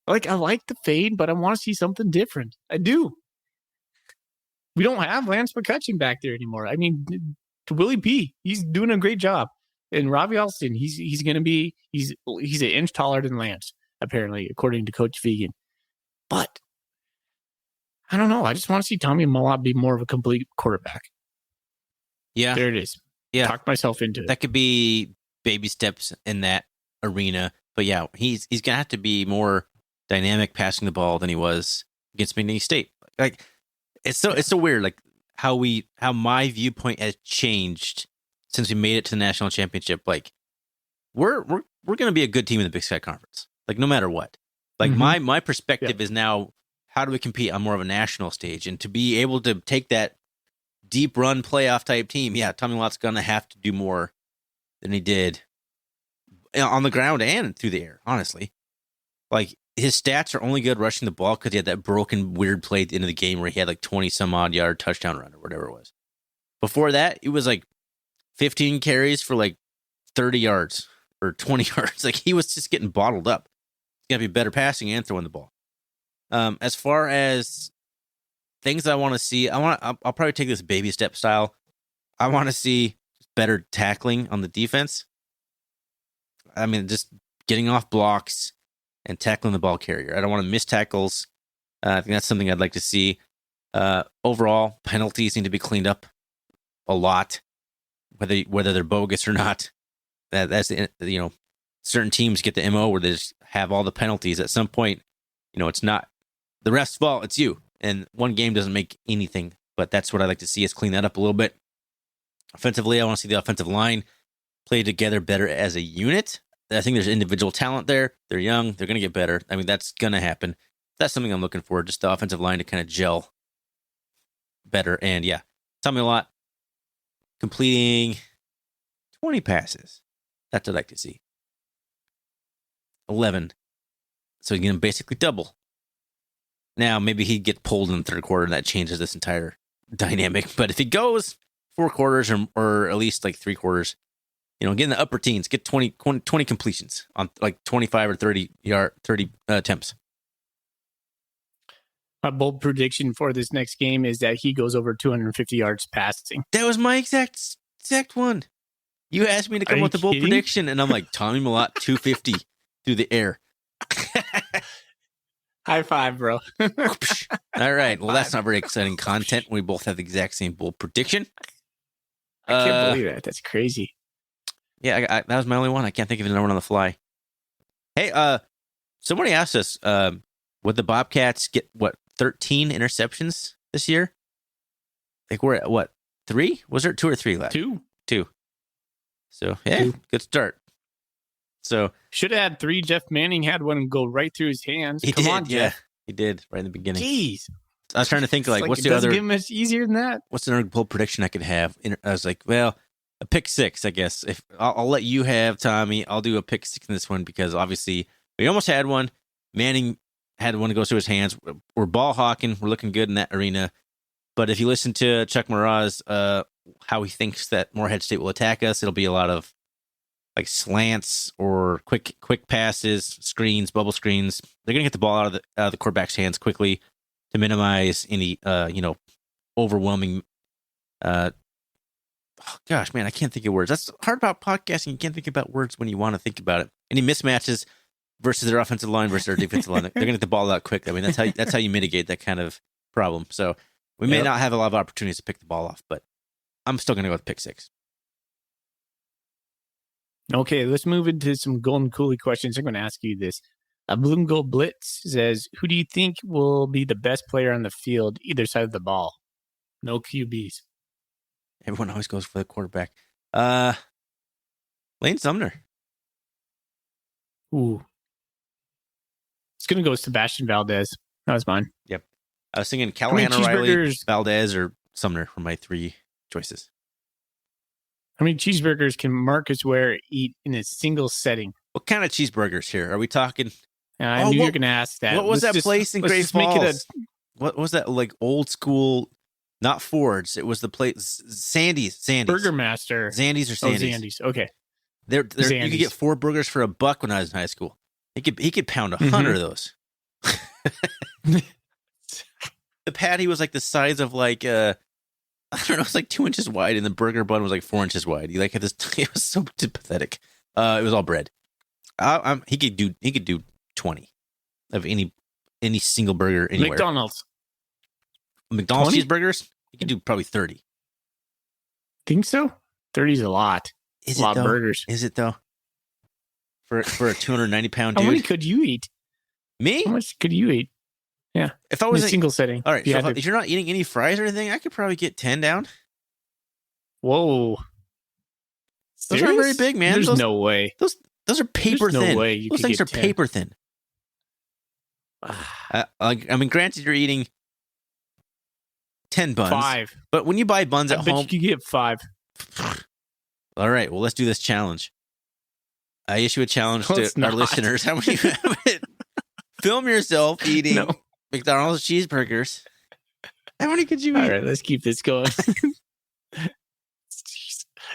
I like the fade, but I want to see something different. I do. We don't have Lance McCutcheon back there anymore. I mean, to Willie P, he's doing a great job. And Robbie Alston, he's going to be he's an inch taller than Lance, apparently, according to Coach Vegan. But I don't know. I just want to see Tommy Mellott be more of a complete quarterback. Yeah. There it is. Yeah. Talked myself into it. That could be baby steps in that arena. But yeah, he's going to have to be more dynamic passing the ball than he was against McNeese State. Like, it's so weird, like how my viewpoint has changed since we made it to the national championship. Like, we're going to be a good team in the Big Sky Conference, like no matter what. Like my perspective is now, how do we compete on more of a national stage? And to be able to take that deep run playoff type team, Tommy Mellott's going to have to do more than he did on the ground and through the air, honestly. Like, his stats are only good rushing the ball because he had that broken, weird play at the end of the game where he had like 20-some-odd yard touchdown run or whatever it was. Before that, it was like 15 carries for like 30 yards or 20 yards. Like, he was just getting bottled up. He's got to be better passing and throwing the ball. As far as things I want to see, I'll probably take this baby step style. I want to see better tackling on the defense. I mean, just getting off blocks and tackling the ball carrier. I don't want to miss tackles. I think that's something I'd like to see. Overall, penalties need to be cleaned up a lot, whether they're bogus or not. That's certain teams get the MO where they just have all the penalties. At some point, it's not the ref's fault, it's you. And one game doesn't make anything, but that's what I'd like to see, is clean that up a little bit. Offensively, I want to see the offensive line play together better as a unit. I think there's individual talent there. They're young. They're going to get better. I mean, that's going to happen. That's something I'm looking for, just the offensive line to kind of gel better. And Tommy Mellott completing 20 passes. That's what I'd like to see. 11. So he's going to basically double. Now, maybe he'd get pulled in the third quarter, and that changes this entire dynamic. But if he goes 4 quarters or at least like 3 quarters, get in the upper teens, get 20 completions on like 25 or 30 attempts. My bold prediction for this next game is that he goes over 250 yards passing. That was my exact one. You asked me to come with a bold prediction, and I'm like, Tommy Mellott, 250 through the air. High five, bro. All right. Well, that's not very exciting content. We both have the exact same bold prediction. I can't believe that. That's crazy. Yeah, that was my only one. I can't think of another one on the fly. Hey, somebody asked us, would the Bobcats get, 13 interceptions this year? Like, we're at, 3? Was there 2 or 3 left? 2. So, yeah, 2. Good start. So should have had 3. Jeff Manning had one go right through his hands. Come on, Jeff. He did right in the beginning. Jeez. I was trying to think, like what's the other? Get much easier than that. What's another bold prediction I could have? I was like, well, a pick 6, I guess. If I'll let you have Tommy, I'll do a pick 6 in this one because obviously we almost had one. Manning had one to go through his hands. We're ball hawking. We're looking good in that arena. But if you listen to Chuck Mraz, how he thinks that Morehead State will attack us, it'll be a lot of like slants or quick passes, screens, bubble screens. They're gonna get the ball out of the quarterback's hands quickly to minimize any overwhelming. Gosh, man, I can't think of words. That's hard about podcasting. You can't think about words when you want to think about it. Any mismatches versus their offensive line versus their defensive line. They're gonna get the ball out quick. I mean, that's how you mitigate that kind of problem. So we may not have a lot of opportunities to pick the ball off, but I'm still gonna go with pick 6. Okay, let's move into some Golden Coolie questions. I'm going to ask you this. Bloom Gold Blitz says, who do you think will be the best player on the field, either side of the ball? No QBs. Everyone always goes for the quarterback. Well, Lane Sumner. Ooh. It's going to go Sebastian Valdez. That was mine. Yep. I was thinking Callahan, O'Reilly, Valdez, or Sumner were my 3 choices. How many cheeseburgers can Marcus Ware eat in a single setting? What kind of cheeseburgers here? Are we talking? I knew you were going to ask that. What was that place in Great Falls? What was that, like, old school, not Ford's? It was the place, Sandy's. Burgermaster. Zandy's or Sandy's? Oh, Zandy's. Okay. You could get 4 burgers for $1 when I was in high school. He could pound 100 of those. The patty was like the size of like I don't know, it was like 2 inches wide, and the burger bun was like 4 inches wide. He like had this. It was so pathetic. It was all bread. He could do 20 of any single burger anywhere. McDonald's 20? Cheeseburgers. He could do probably 30. Think so? 30 is a lot. Is a it lot though? Of burgers Is it though? For a 290-pound dude. How many could you eat? Me? How much could you eat? Yeah. If I was in a single setting. All right. So if you're not eating any fries or anything, I could probably get 10 down. Whoa. Those aren't very big, man. There's no way. Those are paper thin. No way those things are 10. paper thin. I mean, granted, you're eating 10 buns. 5. But when you buy buns at home, you could get 5. All right. Well, let's do this challenge. I issue a challenge to our listeners. How many? Film yourself eating McDonald's cheeseburgers. How many could you eat? All right, let's keep this going.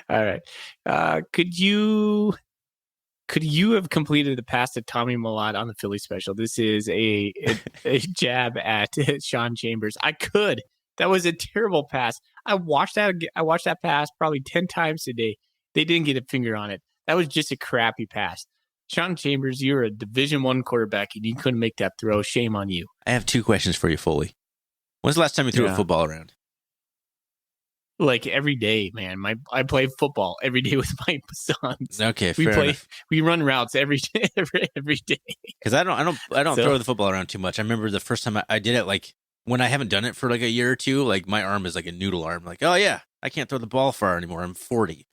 All right. Could you have completed the pass to Tommy Milan on the Philly special? This is a jab at Sean Chambers. I could. That was a terrible pass. I watched that pass probably 10 times today. They didn't get a finger on it. That was just a crappy pass. Sean Chambers, you're a Division I quarterback, and you couldn't make that throw. Shame on you. I have 2 questions for you, Foley. When's the last time you threw a football around? Like every day, man. I play football every day with my sons. Okay, fair enough. We run routes every day. Because I don't throw the football around too much. I remember the first time I did it, like when I haven't done it for like a year or two. Like my arm is like a noodle arm. Like, oh yeah, I can't throw the ball far anymore. I'm 40.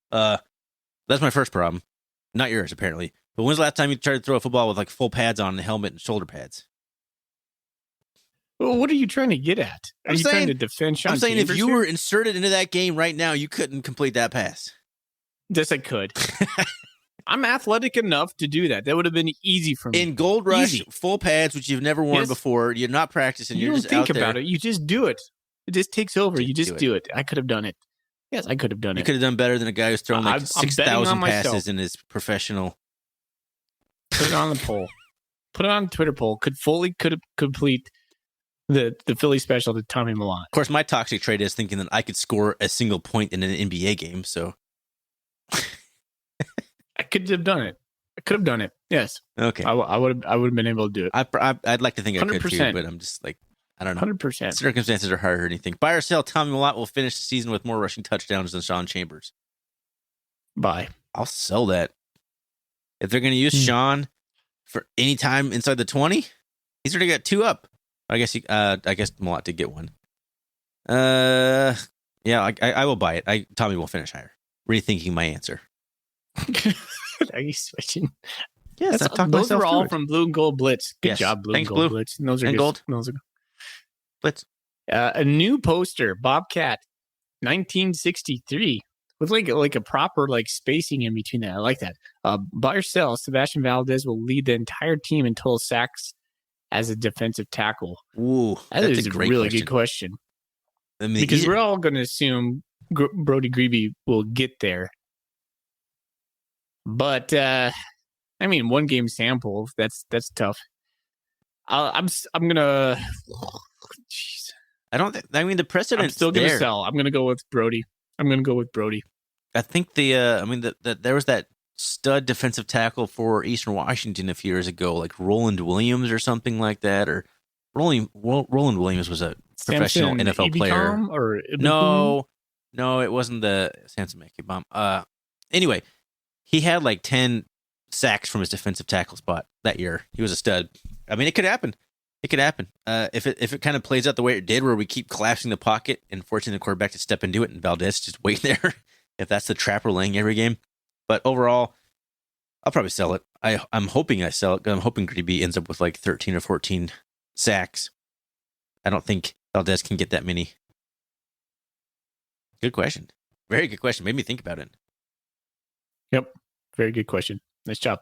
That's my first problem. Not yours, apparently. But when's the last time you tried to throw a football with like full pads on, and helmet and shoulder pads? Well, what are you trying to get at? Are you trying to defend Sean Chambers? I'm saying if you were inserted into that game right now, you couldn't complete that pass. Yes, I could. I'm athletic enough to do that. That would have been easy for me. In Gold Rush, full pads, which you've never worn before, you're not practicing. You you're don't just think out about there. it. You just do it. It just takes over. You just do it. I could have done it. Yes, I could have done it. You could have done better than a guy who's thrown like 6,000 passes in his professional. Put it on the poll. Put it on the Twitter poll. Could complete the Philly special to Tommy Milan? Of course, my toxic trait is thinking that I could score a single point in an NBA game. So I could have done it. I could have done it. Yes. Okay. I would have been able to do it. I'd like to think I could 100%. too, but I'm just like, I don't know. 100%. Circumstances are hard or anything. Buy or sell, Tommy Milan will finish the season with more rushing touchdowns than Sean Chambers. Buy. I'll sell that. If they're going to use Sean for any time inside the 20, he's already got 2 up. I guess Milan did get 1. Yeah, I will buy it. Tommy will finish higher. Rethinking my answer. Are you switching? Yes, those are all from Blue and Gold Blitz. Good job, Blue and Gold Blitz. And those are and good. Gold. Those are Blitz. A new poster, Bobcat, 1963, with like a proper like spacing in between that. I like that. Buy or sell, Sebastian Valdez will lead the entire team in total sacks as a defensive tackle. Ooh, that is a really good question. I mean, because we're all going to assume Brody Grebe will get there. But I mean, 1 game sample. That's tough. I'm gonna. Jeez. I don't think. I mean, the precedent. I'm still gonna sell. I'm gonna go with Brody. I think there was that stud defensive tackle for Eastern Washington a few years ago, like Roland Williams or something like that, or Roland Williams was a professional NFL player. Or no, it wasn't the Samson Mekibam. Anyway, he had like 10 sacks from his defensive tackle spot that year. He was a stud. I mean, it could happen. If it kind of plays out the way it did, where we keep collapsing the pocket and forcing the quarterback to step into it, and Valdez just wait there. If that's the trap we're laying every game. But overall, I'll probably sell it. I'm hoping I sell it. I'm hoping Greeby ends up with like 13 or 14 sacks. I don't think Valdez can get that many. Good question. Very good question. Made me think about it. Yep. Very good question. Nice job.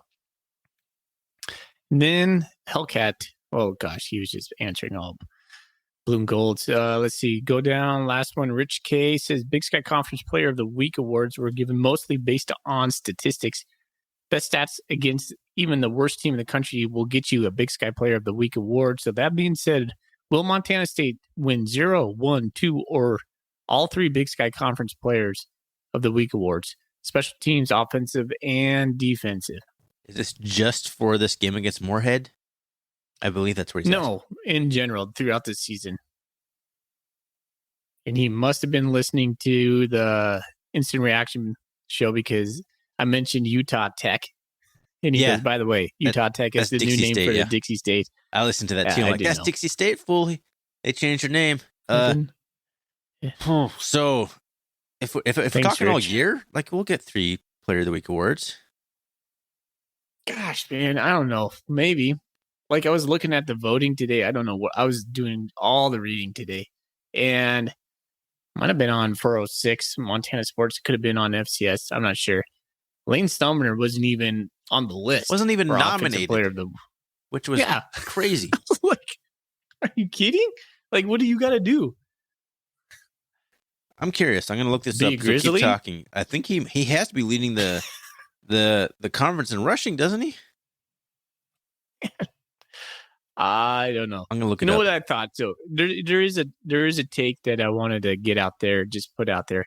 And then Hellcat. Oh, gosh. He was just answering all blue and golds. Let's see. Go down. Last one. Rich K says Big Sky Conference Player of the Week awards were given mostly based on statistics. Best stats against even the worst team in the country will get you a Big Sky Player of the Week award. So that being said, will Montana State win 0, 1, 2, or all 3 Big Sky Conference Players of the Week awards? Special teams, offensive, and defensive. Is this just for this game against Morehead? I believe that's where he's No, in general, throughout the season. And he must have been listening to the instant reaction show because I mentioned Utah Tech. And he goes, by the way, Utah Tech is the new name for the Dixie State. I listened to that too. I'm like, that's Dixie State, fool. They changed their name. So if we're talking all year, like we'll get 3 Player of the Week awards. Gosh, man, I don't know. Maybe. Like I was looking at the voting today. I don't know what I was doing all the reading today. And might have been on 406 Montana Sports. Could have been on FCS. I'm not sure. Lane Stumner wasn't even on the list. Wasn't even nominated. Player of the... Which was crazy. Like, are you kidding? Like, what do you got to do? I'm curious. I'm going to look this up. So keep talking. I think he has to be leading the conference in rushing, doesn't he? I don't know. I'm going to look it up. You know what I thought? So there is a take that I wanted to get out there, just put out there.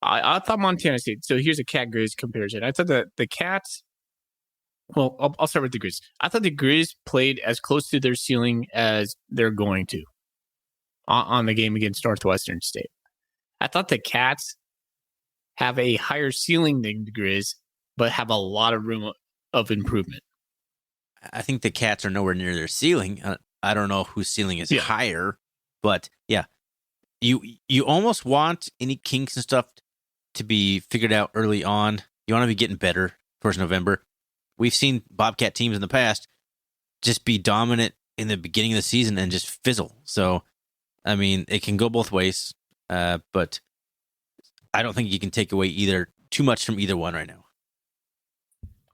I thought Montana State. So here's a Cat Grizz comparison. I thought that the Cats. Well, I'll start with the Grizz. I thought the Grizz played as close to their ceiling as they're going to on the game against Northwestern State. I thought the Cats have a higher ceiling than the Grizz, but have a lot of room of improvement. I think the Cats are nowhere near their ceiling. I don't know whose ceiling is higher, but yeah, you almost want any kinks and stuff to be figured out early on. You want to be getting better towards November. We've seen Bobcat teams in the past just be dominant in the beginning of the season and just fizzle. So, I mean, it can go both ways, but I don't think you can take away too much from either one right now.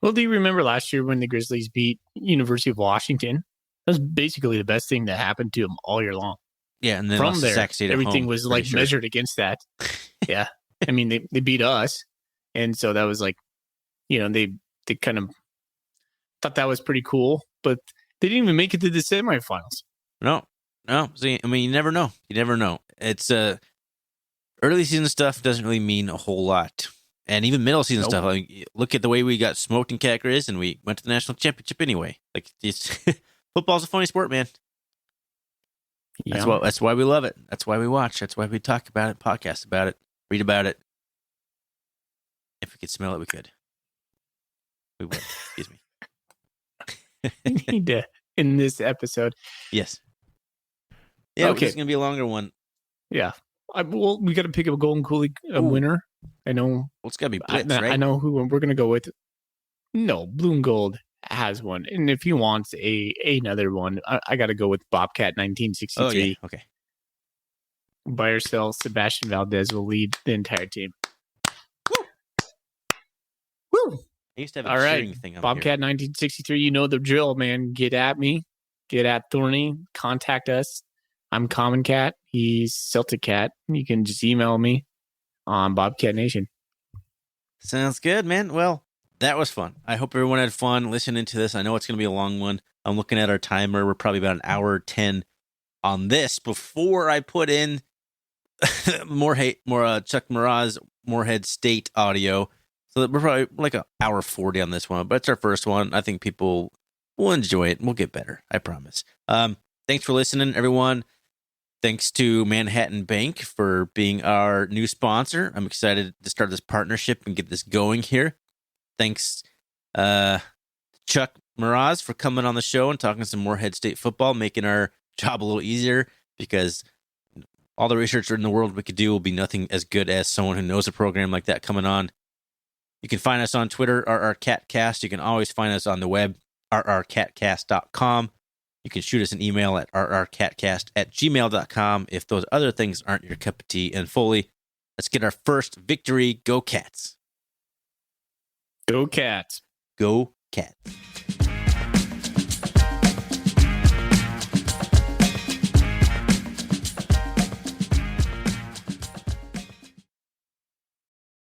Well, do you remember last year when the Grizzlies beat University of Washington? That was basically the best thing that happened to them all year long. Yeah, and then from there, everything home, was like measured against that. Yeah, I mean they beat us, and so that was like, they kind of thought that was pretty cool, but they didn't even make it to the semifinals. No. See, I mean, you never know. It's early season stuff doesn't really mean a whole lot. And even middle season stuff. I mean, look at the way we got smoked in Cat Grizz and we went to the national championship anyway. Like, it's football's a funny sport, man. Yeah. That's why we love it. That's why we watch. That's why we talk about it, podcast about it, read about it. If we could smell it, we could. We would. Excuse me. We need to in this episode. Yes. Yeah, okay. It's going to be a longer one. Yeah. We got to pick up a Golden Coolie winner. I know. Well, it's got to be Blitz, right? I know who we're going to go with. No, Blue and Gold has one. And if he wants another one, I got to go with Bobcat 1963. Oh, yeah. Okay. By ourselves, Sebastian Valdez will lead the entire team. Woo! I used to have a cheering thing on Bobcat here. 1963, you know the drill, man. Get at me. Get at Thorny. Contact us. I'm Common Cat. He's Celtic Cat. You can just email me on Bobcat Nation. Sounds good, man. Well, that was fun. I hope everyone had fun listening to this. I know it's going to be a long one. I'm looking at our timer. We're probably about an hour 10 on this before I put in Chuck Mraz Morehead State audio. So we're probably like an hour 40 on this one, but it's our first one. I think people will enjoy it. We'll get better. I promise. Thanks for listening, everyone. Thanks to Manhattan Bank for being our new sponsor. I'm excited to start this partnership and get this going here. Thanks, Chuck Mraz, for coming on the show and talking some Morehead State football, making our job a little easier because all the research in the world we could do will be nothing as good as someone who knows a program like that coming on. You can find us on Twitter, RRCatcast. You can always find us on the web, rrcatcast.com. You can shoot us an email at rrcatcast@gmail.com if those other things aren't your cup of tea. And Foley, let's get our first victory. Go Cats. Go Cats. Go Cats.